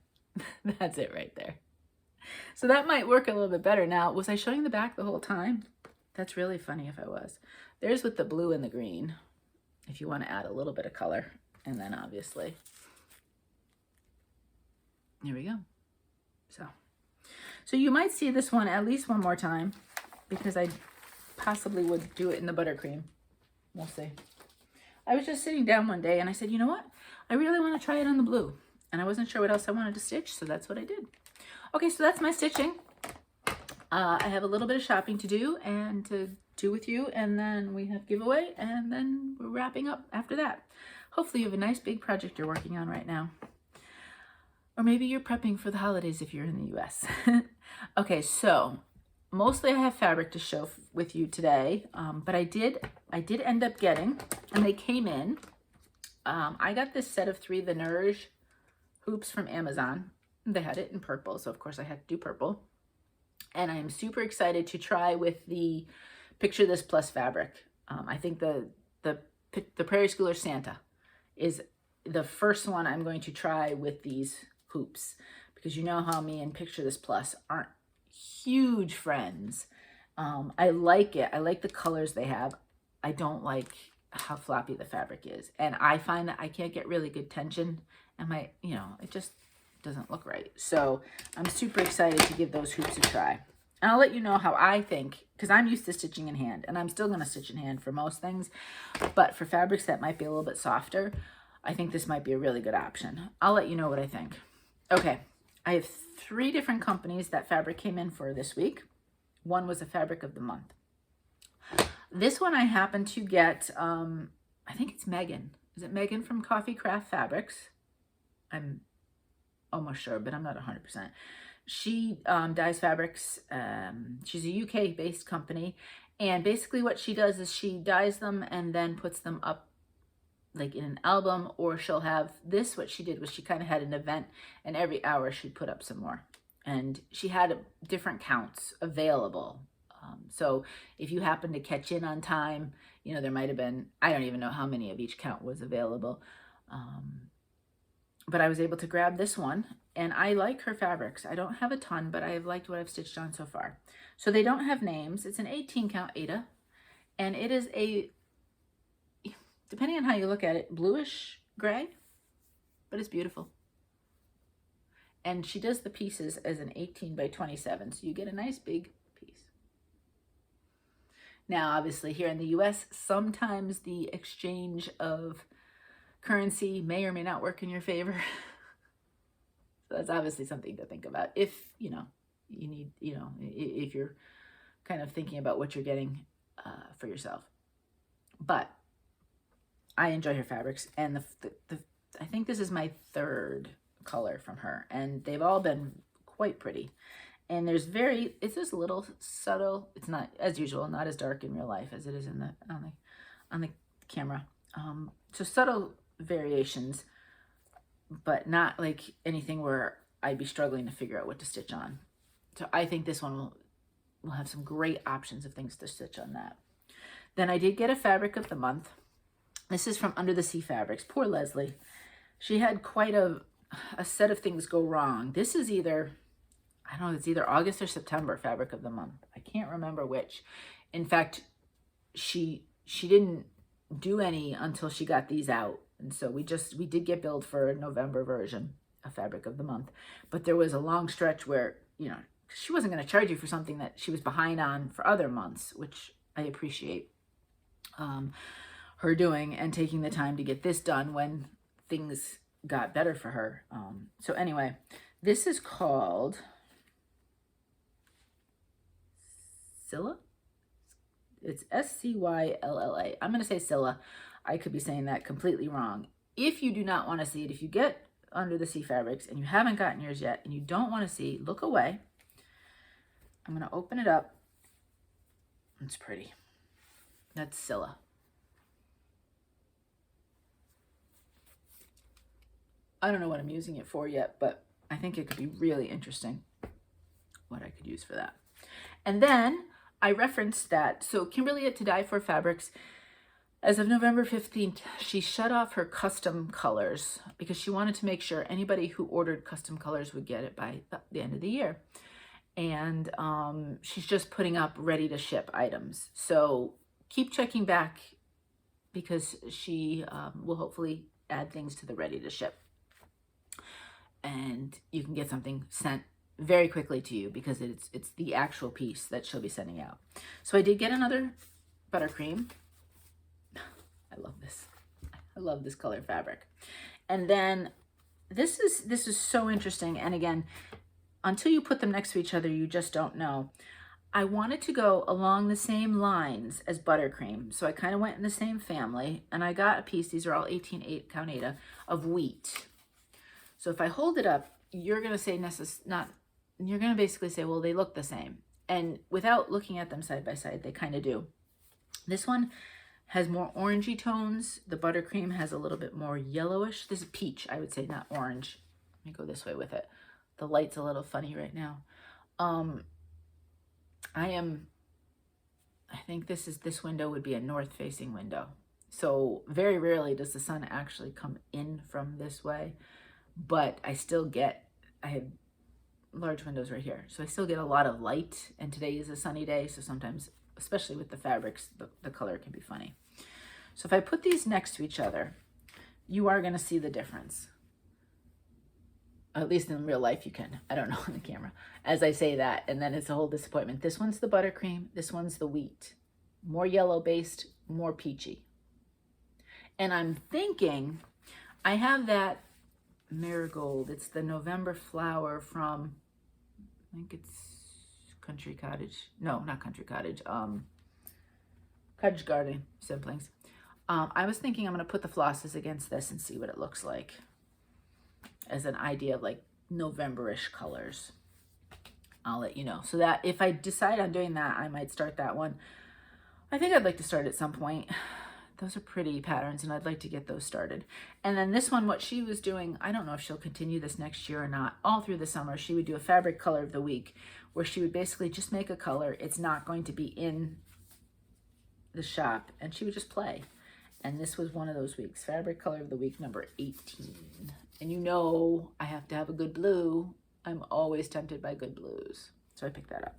that's it right there. So that might work a little bit better. Now, was I showing the back the whole time? That's really funny if I was. There's with the blue and the green, if you want to add a little bit of color. And then obviously, here we go. So you might see this one at least one more time, because I possibly would do it in the Buttercream. We'll see. I was just sitting down one day and I said, you know what? I really want to try it on the blue. And I wasn't sure what else I wanted to stitch, so that's what I did. Okay, so that's my stitching. I have a little bit of shopping to do and to do with you, and then we have giveaway, and then we're wrapping up after that. Hopefully you have a nice big project you're working on right now. Or maybe you're prepping for the holidays if you're in the US. Okay, so mostly I have fabric to show with you today, but I did end up getting, and they came in, I got this set of 3 The Nourish hoops from Amazon. They had it in purple, so of course I had to do purple. And I am super excited to try with the Picture This Plus fabric. I think the Prairie Schooler Santa is the first one I'm going to try with these hoops, because you know how me and Picture This Plus aren't huge friends. I like it. I like the colors they have. I don't like how floppy the fabric is. And I find that I can't get really good tension, and it just doesn't look right. So I'm super excited to give those hoops a try. And I'll let you know how I think, because I'm used to stitching in hand, and I'm still going to stitch in hand for most things. But for fabrics that might be a little bit softer, I think this might be a really good option. I'll let you know what I think. Okay, I have 3 different companies that fabric came in for this week. One was a fabric of the month. This one I happened to get, I think it's Megan. Is it Megan from Coffee Craft Fabrics? I'm almost sure, but I'm not 100%. She dyes fabrics. She's a UK-based company, and basically what she does is she dyes them and then puts them up like in an album, or she'll have this. What she did was she kind of had an event, and every hour she'd put up some more, and she had different counts available. So if you happen to catch in on time, there might have been, I don't even know how many of each count was available. But I was able to grab this one, and I like her fabrics. I don't have a ton, but I've liked what I've stitched on so far. So they don't have names. It's an 18 count Aida, and it is a, depending on how you look at it, bluish gray, but it's beautiful. And she does the pieces as an 18 by 27, so you get a nice big piece. Now, obviously here in the US, sometimes the exchange of currency may or may not work in your favor. So that's obviously something to think about if, you need, if you're kind of thinking about what you're getting for yourself. But I enjoy her fabrics, and I think this is my 3rd color from her, and they've all been quite pretty. And it's just a little subtle. It's not, as usual, not as dark in real life as it is on the camera. So subtle variations, but not like anything where I'd be struggling to figure out what to stitch on. So I think this one will have some great options of things to stitch on that. Then I did get a fabric of the month. This is from Under the Sea Fabrics. Poor Leslie. She had quite a set of things go wrong. This is either, I don't know, it's either August or September fabric of the month. I can't remember which. In fact, she didn't do any until she got these out. And so we did get billed for a November version of fabric of the month. But there was a long stretch where, she wasn't going to charge you for something that she was behind on for other months, which I appreciate her doing and taking the time to get this done when things got better for her. So anyway, this is called Scylla. It's Scylla. I'm going to say Scylla. I could be saying that completely wrong. If you do not want to see it, if you get Under the Sea Fabrics and you haven't gotten yours yet and you don't want to see, look away. I'm going to open it up. It's pretty. That's Scylla. I don't know what I'm using it for yet, but I think it could be really interesting what I could use for that. And then I referenced that, so Kimberly at To Dye For Fabrics, as of November 15th, she shut off her custom colors because she wanted to make sure anybody who ordered custom colors would get it by the end of the year. And she's just putting up ready to ship items. So keep checking back because she will hopefully add things to the ready to ship. And you can get something sent very quickly to you because it's the actual piece that she'll be sending out. So I did get another buttercream. I love this. I love this color fabric. And then this is so interesting. And again, until you put them next to each other, you just don't know. I wanted to go along the same lines as Buttercream. So I kind of went in the same family, and I got a piece, these are all 18 count Aida, of wheat. So if I hold it up, you're going to say you're going to basically say, well, they look the same. And without looking at them side by side, they kind of do. This one has more orangey tones. The Buttercream has a little bit more yellowish. This is peach, I would say, not orange. Let me go this way with it. The light's a little funny right now. I think this window would be a north-facing window. So very rarely does the sun actually come in from this way, but I have large windows right here. So I still get a lot of light, and today is a sunny day. So sometimes, especially with the fabrics, the color can be funny. So if I put these next to each other, you are gonna see the difference. At least in real life you can. I don't know on the camera. As I say that, and then it's a whole disappointment. This one's the Buttercream, this one's the wheat. More yellow based, more peachy. And I'm thinking, I have that marigold. It's the November flower from, I think it's Country Cottage. No, not Country Cottage. Cottage Garden Simplings. I was thinking I'm going to put the flosses against this and see what it looks like, as an idea of like November-ish colors. I'll let you know. So that if I decide on doing that, I might start that one. I think I'd like to start at some point. Those are pretty patterns, and I'd like to get those started. And then this one, what she was doing, I don't know if she'll continue this next year or not. All through the summer, she would do a fabric color of the week, where she would basically just make a color. It's not going to be in the shop, and she would just play. And this was one of those weeks, fabric color of the week number 18. And you know I have to have a good blue. I'm always tempted by good blues. So I picked that up.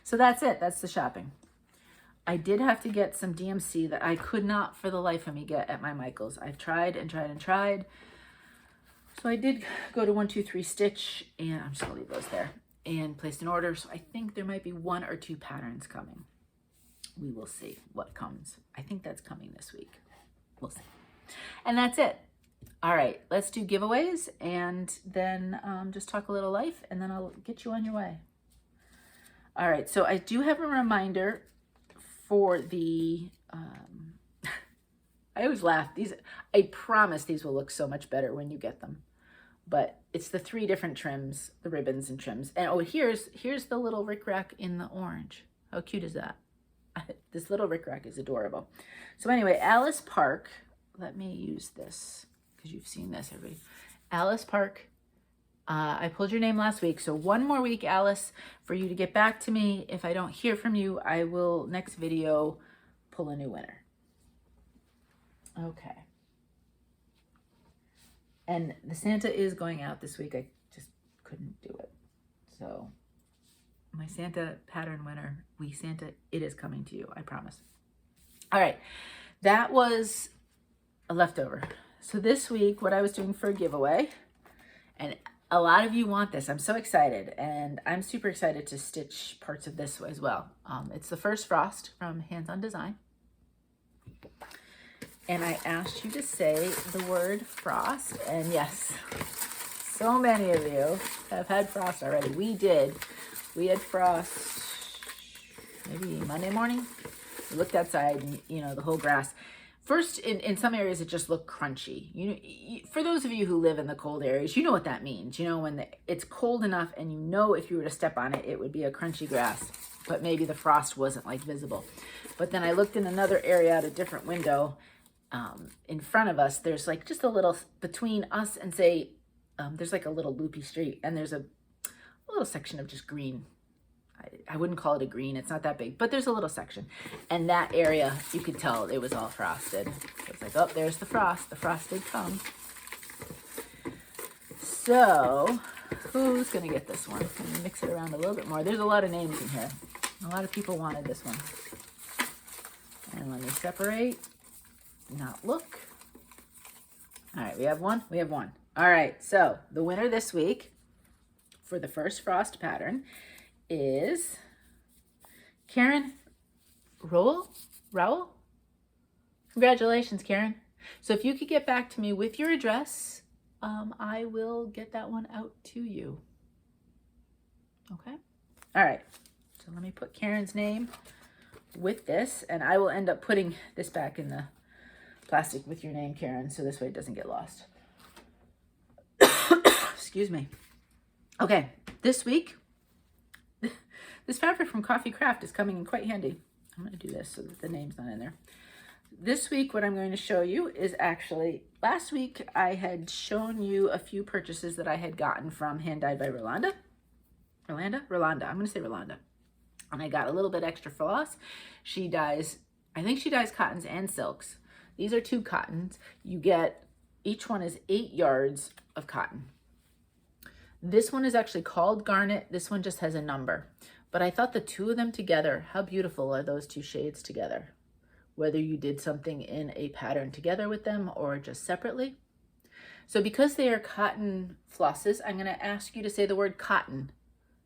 So that's it. That's the shopping. I did have to get some DMC that I could not for the life of me get at my Michael's. I've tried and tried and tried. So I did go to 123 Stitch, and I'm just gonna leave those there, and placed an order. So I think there might be 1 or 2 patterns coming. We will see what comes. I think that's coming this week. We'll see. And that's it. All right, let's do giveaways, and then just talk a little life, and then I'll get you on your way. All right, so I do have a reminder for the, I always laugh. I promise these will look so much better when you get them. But it's the 3 different trims, the ribbons and trims. And oh, here's the little rickrack in the orange. How cute is that? This little rickrack is adorable. So anyway, Alice Park, let me use this because you've seen this, everybody. Alice Park, I pulled your name last week. So 1 more week, Alice, for you to get back to me. If I don't hear from you, I will next video pull a new winner. Okay. And the Santa is going out this week. I just couldn't do it. So my Santa pattern winner, we Santa, it is coming to you, I promise. All right, that was a leftover. So this week, what I was doing for a giveaway, and a lot of you want this. I'm so excited, and I'm super excited to stitch parts of this as well. It's the first frost from Hands On Design. And I asked you to say the word frost, and yes, so many of you have had frost already. We did. We had frost maybe Monday morning. We looked outside, and you know, the whole grass. First, in some areas, it just looked crunchy. For those of you who live in the cold areas, you know what that means. You know, when it's cold enough, and you know if you were to step on it, it would be a crunchy grass, but maybe the frost wasn't like visible. But then I looked in another area out a different window. In front of us, there's like just a little, between us and say, there's like a little loopy street, and there's a little section of just green. I wouldn't call it a green, it's not that big, but there's a little section. And that area, you could tell it was all frosted. So it's like, oh, there's the frost did come. So, who's gonna get this one? Let me mix it around a little bit more. There's a lot of names in here. A lot of people wanted this one. And let me separate, not look. All right, we have one. All right, so the winner this week for the first frost pattern is Karen Rowell. Congratulations, Karen. So if you could get back to me with your address, I will get that one out to you. Okay. All right. So let me put Karen's name with this, and I will end up putting this back in the plastic with your name, Karen, so this way it doesn't get lost. Excuse me. Okay, this week, this fabric from Coffee Craft is coming in quite handy. I'm going to do this so that the name's not in there. This week, what I'm going to show you is actually, last week I had shown you a few purchases that I had gotten from Hand Dyed by Rolanda. Rolanda? I'm going to say Rolanda. And I got a little bit extra floss. She dyes, I think she dyes cottons and silks. These are 2 cottons. You get, each one is 8 yards of cotton. This one is actually called Garnet. This one just has a number. But I thought the 2 of them together, how beautiful are those 2 shades together? Whether you did something in a pattern together with them or just separately. So because they are cotton flosses, I'm going to ask you to say the word cotton,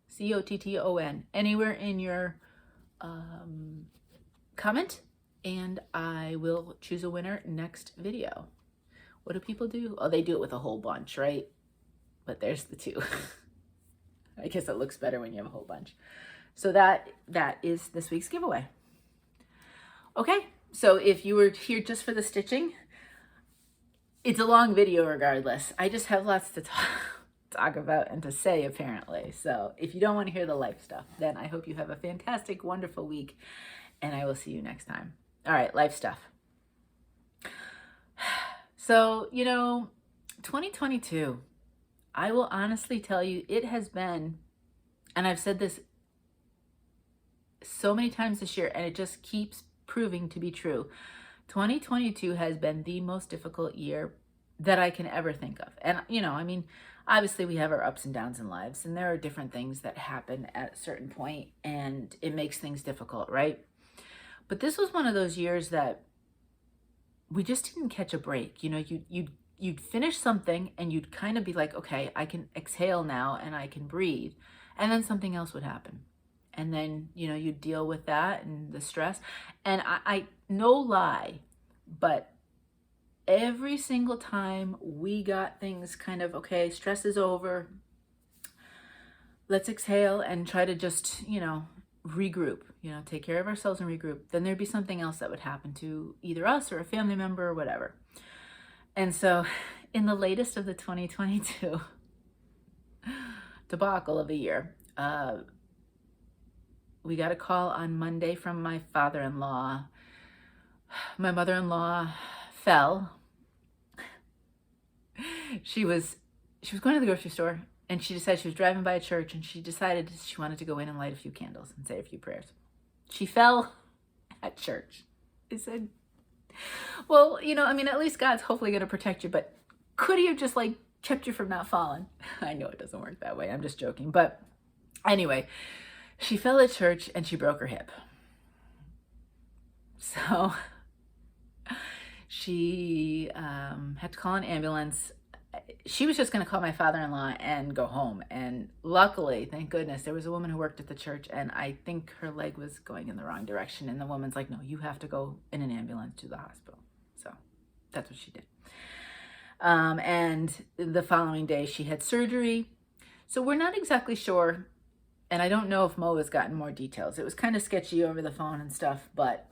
C-O-T-T-O-N, anywhere in your comment, and I will choose a winner next video. What do people do? Oh, they do it with a whole bunch, right? But there's the 2. I guess it looks better when you have a whole bunch. So that is this week's giveaway. Okay, so if you were here just for the stitching, it's a long video regardless. I just have lots to talk about and to say, apparently. So if you don't want to hear the life stuff, then I hope you have a fantastic, wonderful week, and I will see you next time. All right, life stuff. So, 2022, I will honestly tell you, it has been, and I've said this so many times this year, and it just keeps proving to be true. 2022 has been the most difficult year that I can ever think of. And, obviously we have our ups and downs in lives, and there are different things that happen at a certain point, and it makes things difficult, right? But this was one of those years that we just didn't catch a break. You'd finish something and you'd kind of be like, okay, I can exhale now and I can breathe. And then something else would happen. And then, you'd deal with that and the stress. And I no lie, but every single time we got things kind of, okay, stress is over, let's exhale and try to just, regroup, take care of ourselves and regroup, then there'd be something else that would happen to either us or a family member or whatever. And so in the latest of the 2022 debacle of the year, we got a call on Monday from my father-in-law. My mother-in-law fell. She was going to the grocery store, and she decided she was driving by a church, and she decided she wanted to go in and light a few candles and say a few prayers. She fell at church. I said, well, at least God's hopefully going to protect you, but could he have just kept you from not falling? I know it doesn't work that way. I'm just joking. But anyway, she fell at church and she broke her hip. So she had to call an ambulance. She was just going to call my father-in-law and go home. And luckily, thank goodness, there was a woman who worked at the church, and I think her leg was going in the wrong direction. And the woman's like, no, you have to go in an ambulance to the hospital. So that's what she did. And the following day, she had surgery. So we're not exactly sure. And I don't know if Mo has gotten more details. It was kind of sketchy over the phone and stuff, but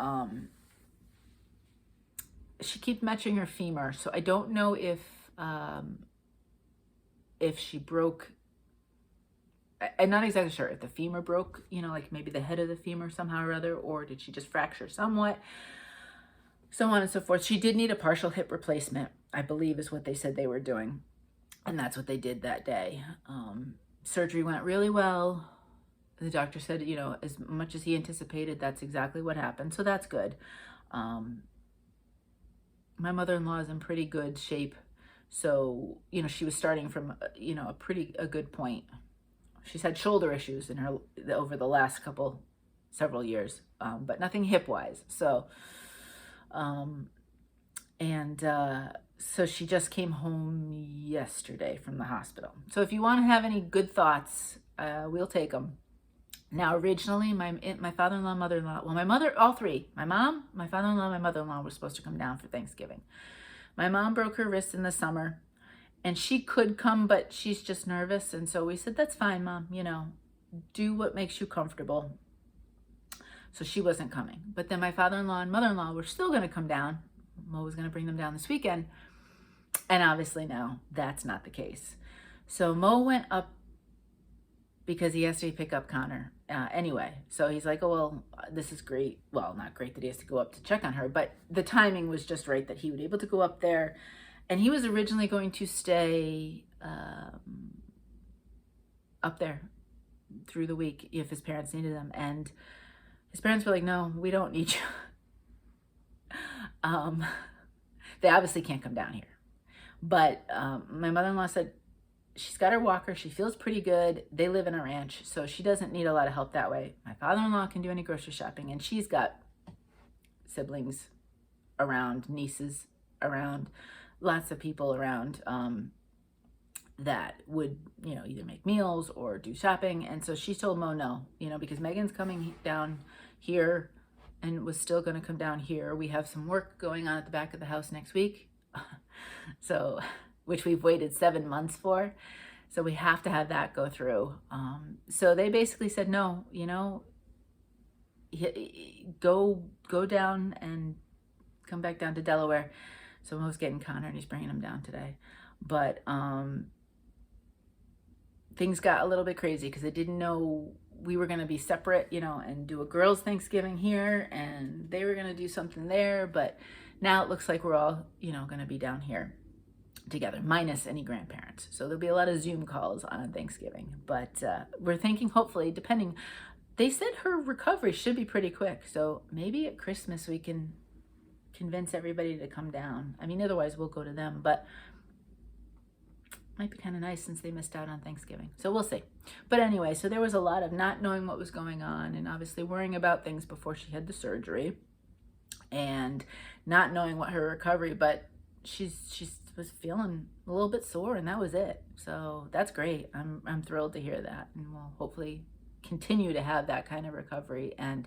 she keeps matching her femur. So I don't know if she broke, I'm not exactly sure if the femur broke, maybe the head of the femur somehow or other, or did she just fracture somewhat, so on and so forth. She did need a partial hip replacement, I believe is what they said they were doing. And that's what they did that day. Surgery went really well. The doctor said, as much as he anticipated, that's exactly what happened. So that's good. My mother-in-law is in pretty good shape. So, she was starting from, a good point. She's had shoulder issues in her over the last several years, but nothing hip-wise. So, so she just came home yesterday from the hospital. So if you want to have any good thoughts, we'll take them. Now, originally, my father-in-law, mother-in-law, all three, my mom, my father-in-law, my mother-in-law were supposed to come down for Thanksgiving. My mom broke her wrist in the summer, and she could come, but she's just nervous. And so we said, that's fine, Mom, you know, do what makes you comfortable. So she wasn't coming. But then my father-in-law and mother-in-law were still going to come down. Mo was going to bring them down this weekend. And obviously now that's not the case. So Mo went up because he has to pick up Connor anyway. So he's like, oh, well, this is great. Well, not great that he has to go up to check on her, but the timing was just right that he would be able to go up there. And he was originally going to stay up there through the week if his parents needed him. And his parents were like, no, we don't need you. They obviously can't come down here. But my mother-in-law said she's got her walker. She feels pretty good. They live in a ranch, so she doesn't need a lot of help that way. My father-in-law can do any grocery shopping, and she's got siblings around, nieces around, lots of people around that would, you know, either make meals or do shopping. And so she told Mo no, you know, because Megan's coming down here and was still going to come down here. We have some work going on at the back of the house next week. So, which we've waited 7 months for. So we have to have that go through. So they basically said, no, you know, go down and come back down to Delaware. So Mo's getting Connor and he's bringing him down today. But things got a little bit crazy because they didn't know we were going to be separate, you know, and do a girls' Thanksgiving here, and they were going to do something there. But now it looks like we're all, you know, going to be down here together, minus any grandparents. So there'll be a lot of Zoom calls on Thanksgiving. But we're thinking, hopefully, depending, they said her recovery should be pretty quick. So maybe at Christmas we can convince everybody to come down. I mean, otherwise we'll go to them, but might be kind of nice since they missed out on Thanksgiving. So we'll see. But anyway, so there was a lot of not knowing what was going on and obviously worrying about things before she had the surgery and not knowing what her recovery, but she was feeling a little bit sore and that was it. So that's great. I'm thrilled to hear that, and we'll hopefully continue to have that kind of recovery, and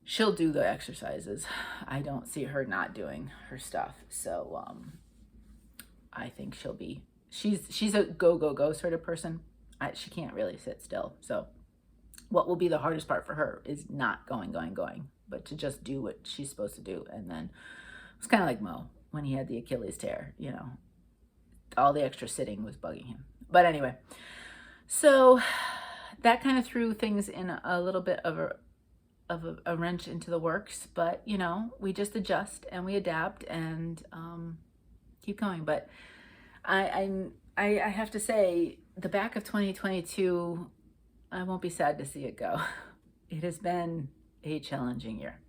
she'll do the exercises. I don't see her not doing her stuff. So I think she'll be, she's a go sort of person. She can't really sit still. So what will be the hardest part for her is not going, but to just do what she's supposed to do. And then it's kind of like Mo when he had the Achilles tear, you know, all the extra sitting was bugging him. But anyway, so that kind of threw things in a little bit of a wrench into the works. But, you know, we just adjust and we adapt and keep going. But I have to say, the back of 2022, I won't be sad to see it go. It has been a challenging year.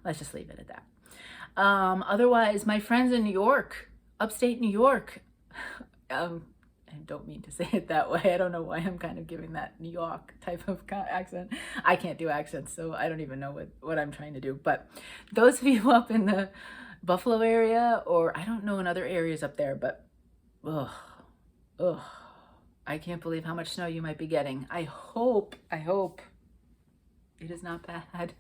Let's just leave it at that. Otherwise, my friends in New York, upstate New York, I don't mean to say it that way. I don't know why I'm kind of giving that New York type of accent. I can't do accents, so I don't even know what I'm trying to do. But those of you up in the Buffalo area, or I don't know in other areas up there, but I can't believe how much snow you might be getting. I hope it is not bad,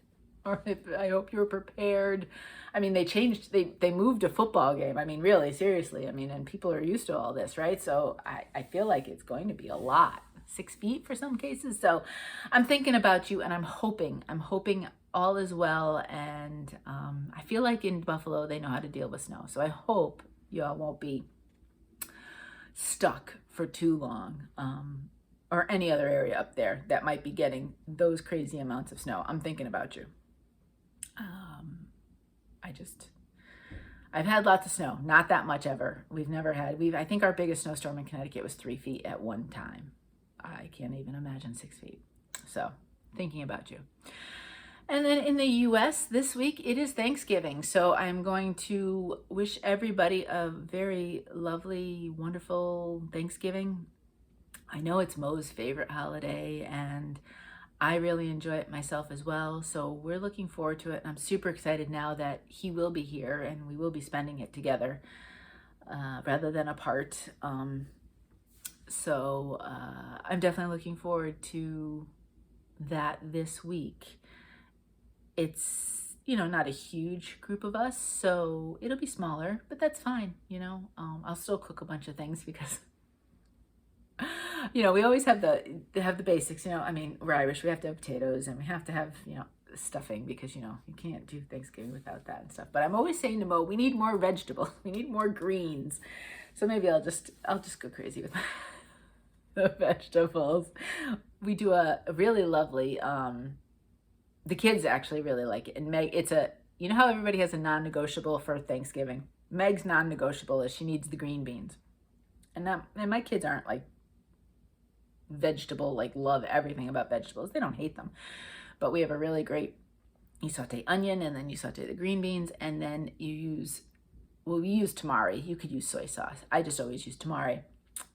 or I hope you're prepared. I mean, they moved a football game. I mean, really, seriously. I mean, and people are used to all this, right? So I feel like it's going to be a lot, 6 feet for some cases. So I'm thinking about you, and I'm hoping all is well. And I feel like in Buffalo, they know how to deal with snow. So I hope you all won't be stuck for too long, or any other area up there that might be getting those crazy amounts of snow. I'm thinking about you. I've had lots of snow, not that much ever. I think our biggest snowstorm in Connecticut was 3 feet at one time. I can't even imagine 6 feet. So thinking about you. And then in the US this week, it is Thanksgiving. So I'm going to wish everybody a very lovely, wonderful Thanksgiving. I know it's Mo's favorite holiday, and I really enjoy it myself as well. So we're looking forward to it. I'm super excited now that he will be here and we will be spending it together rather than apart. So I'm definitely looking forward to that this week. It's you know, not a huge group of us, so it'll be smaller, but that's fine, you know. I'll still cook a bunch of things because, you know, we always have the basics, you know. I mean, we're Irish, we have to have potatoes and we have to have, you know, stuffing because, you know, you can't do Thanksgiving without that and stuff. But I'm always saying to Mo, we need more vegetables, we need more greens. So maybe I'll just go crazy with the vegetables. We do a really lovely, the kids actually really like it. And Meg, you know how everybody has a non-negotiable for Thanksgiving? Meg's non-negotiable is she needs the green beans. And my kids aren't like vegetable, like love everything about vegetables. They don't hate them. But we have a really great, you saute onion and then you saute the green beans and then you use, well, we use tamari. You could use soy sauce. I just always use tamari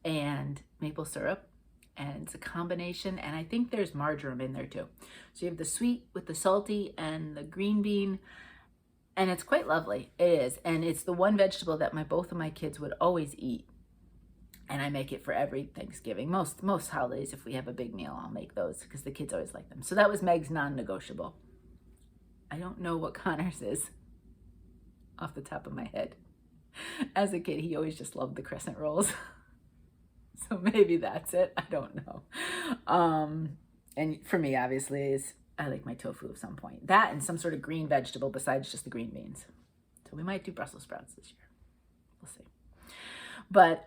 and maple syrup. And it's a combination, and I think there's marjoram in there too. So you have the sweet with the salty and the green bean, and it's quite lovely. It is, and it's the one vegetable that both of my kids would always eat. And I make it for every Thanksgiving. Most holidays, if we have a big meal, I'll make those because the kids always like them. So that was Meg's non-negotiable. I don't know what Connor's is off the top of my head. As a kid, he always just loved the crescent rolls. So maybe that's it. I don't know. And for me, obviously, is I like my tofu at some point. That and some sort of green vegetable besides just the green beans. So we might do Brussels sprouts this year. We'll see. But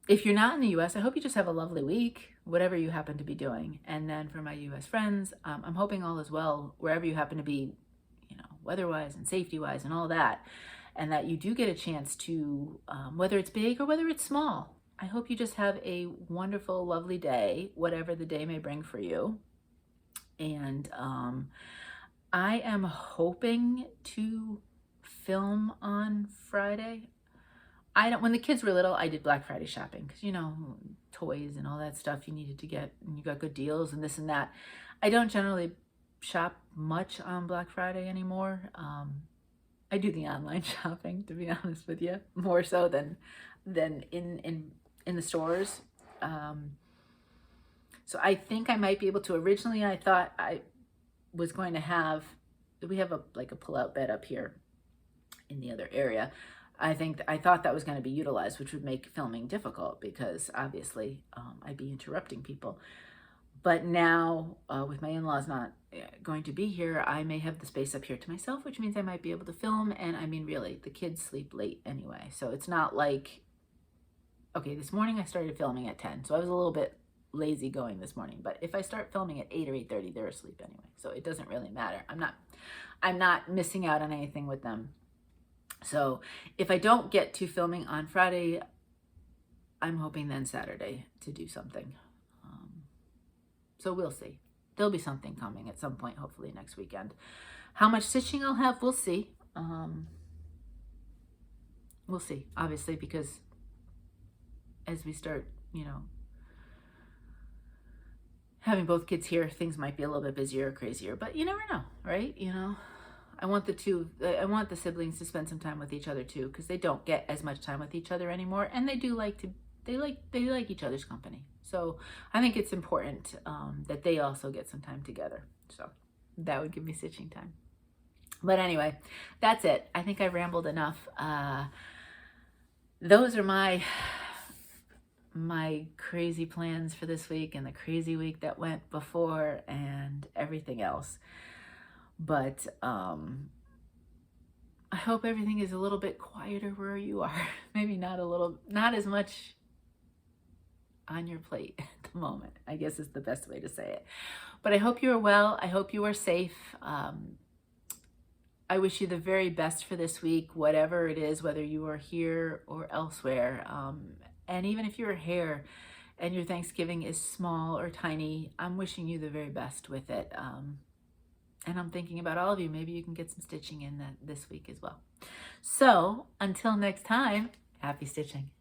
if you're not in the U.S., I hope you just have a lovely week, whatever you happen to be doing. And then for my U.S. friends, I'm hoping all is well wherever you happen to be, you know, weather-wise and safety-wise and all that. And that you do get a chance to, whether it's big or whether it's small, I hope you just have a wonderful, lovely day, whatever the day may bring for you. And I am hoping to film on Friday. When the kids were little, I did Black Friday shopping because, you know, toys and all that stuff you needed to get, and you got good deals and this and that. I don't generally shop much on Black Friday anymore. I do the online shopping, to be honest with you, more so than in the stores. So I think I might be able to. Originally, I thought I was going to have, we have a pull-out bed up here in the other area. I thought that was going to be utilized, which would make filming difficult because obviously I'd be interrupting people. But now, with my in-laws not going to be here, I may have the space up here to myself, which means I might be able to film. And I mean, really, the kids sleep late anyway. So it's not like, okay, this morning I started filming at 10. So I was a little bit lazy going this morning. But if I start filming at 8 or 8:30, they're asleep anyway. So it doesn't really matter. I'm not missing out on anything with them. So if I don't get to filming on Friday, I'm hoping then Saturday to do something. So we'll see. There'll be something coming at some point, hopefully next weekend. How much stitching I'll have, we'll see. We'll see, obviously, because as we start, you know, having both kids here, things might be a little bit busier or crazier, but you never know, right? You know, I want the siblings to spend some time with each other too, because they don't get as much time with each other anymore, and they do like they like each other's company. So I think it's important that they also get some time together. So that would give me stitching time. But anyway, that's it. I think I rambled enough. Those are my crazy plans for this week and the crazy week that went before and everything else. But I hope everything is a little bit quieter where you are. Maybe not as much on your plate at the moment, I guess is the best way to say it. But I hope you are well. I hope you are safe. I wish you the very best for this week, whatever it is, whether you are here or elsewhere. And even if you're here and your Thanksgiving is small or tiny, I'm wishing you the very best with it. And I'm thinking about all of you. Maybe you can get some stitching in this week as well. So until next time, happy stitching.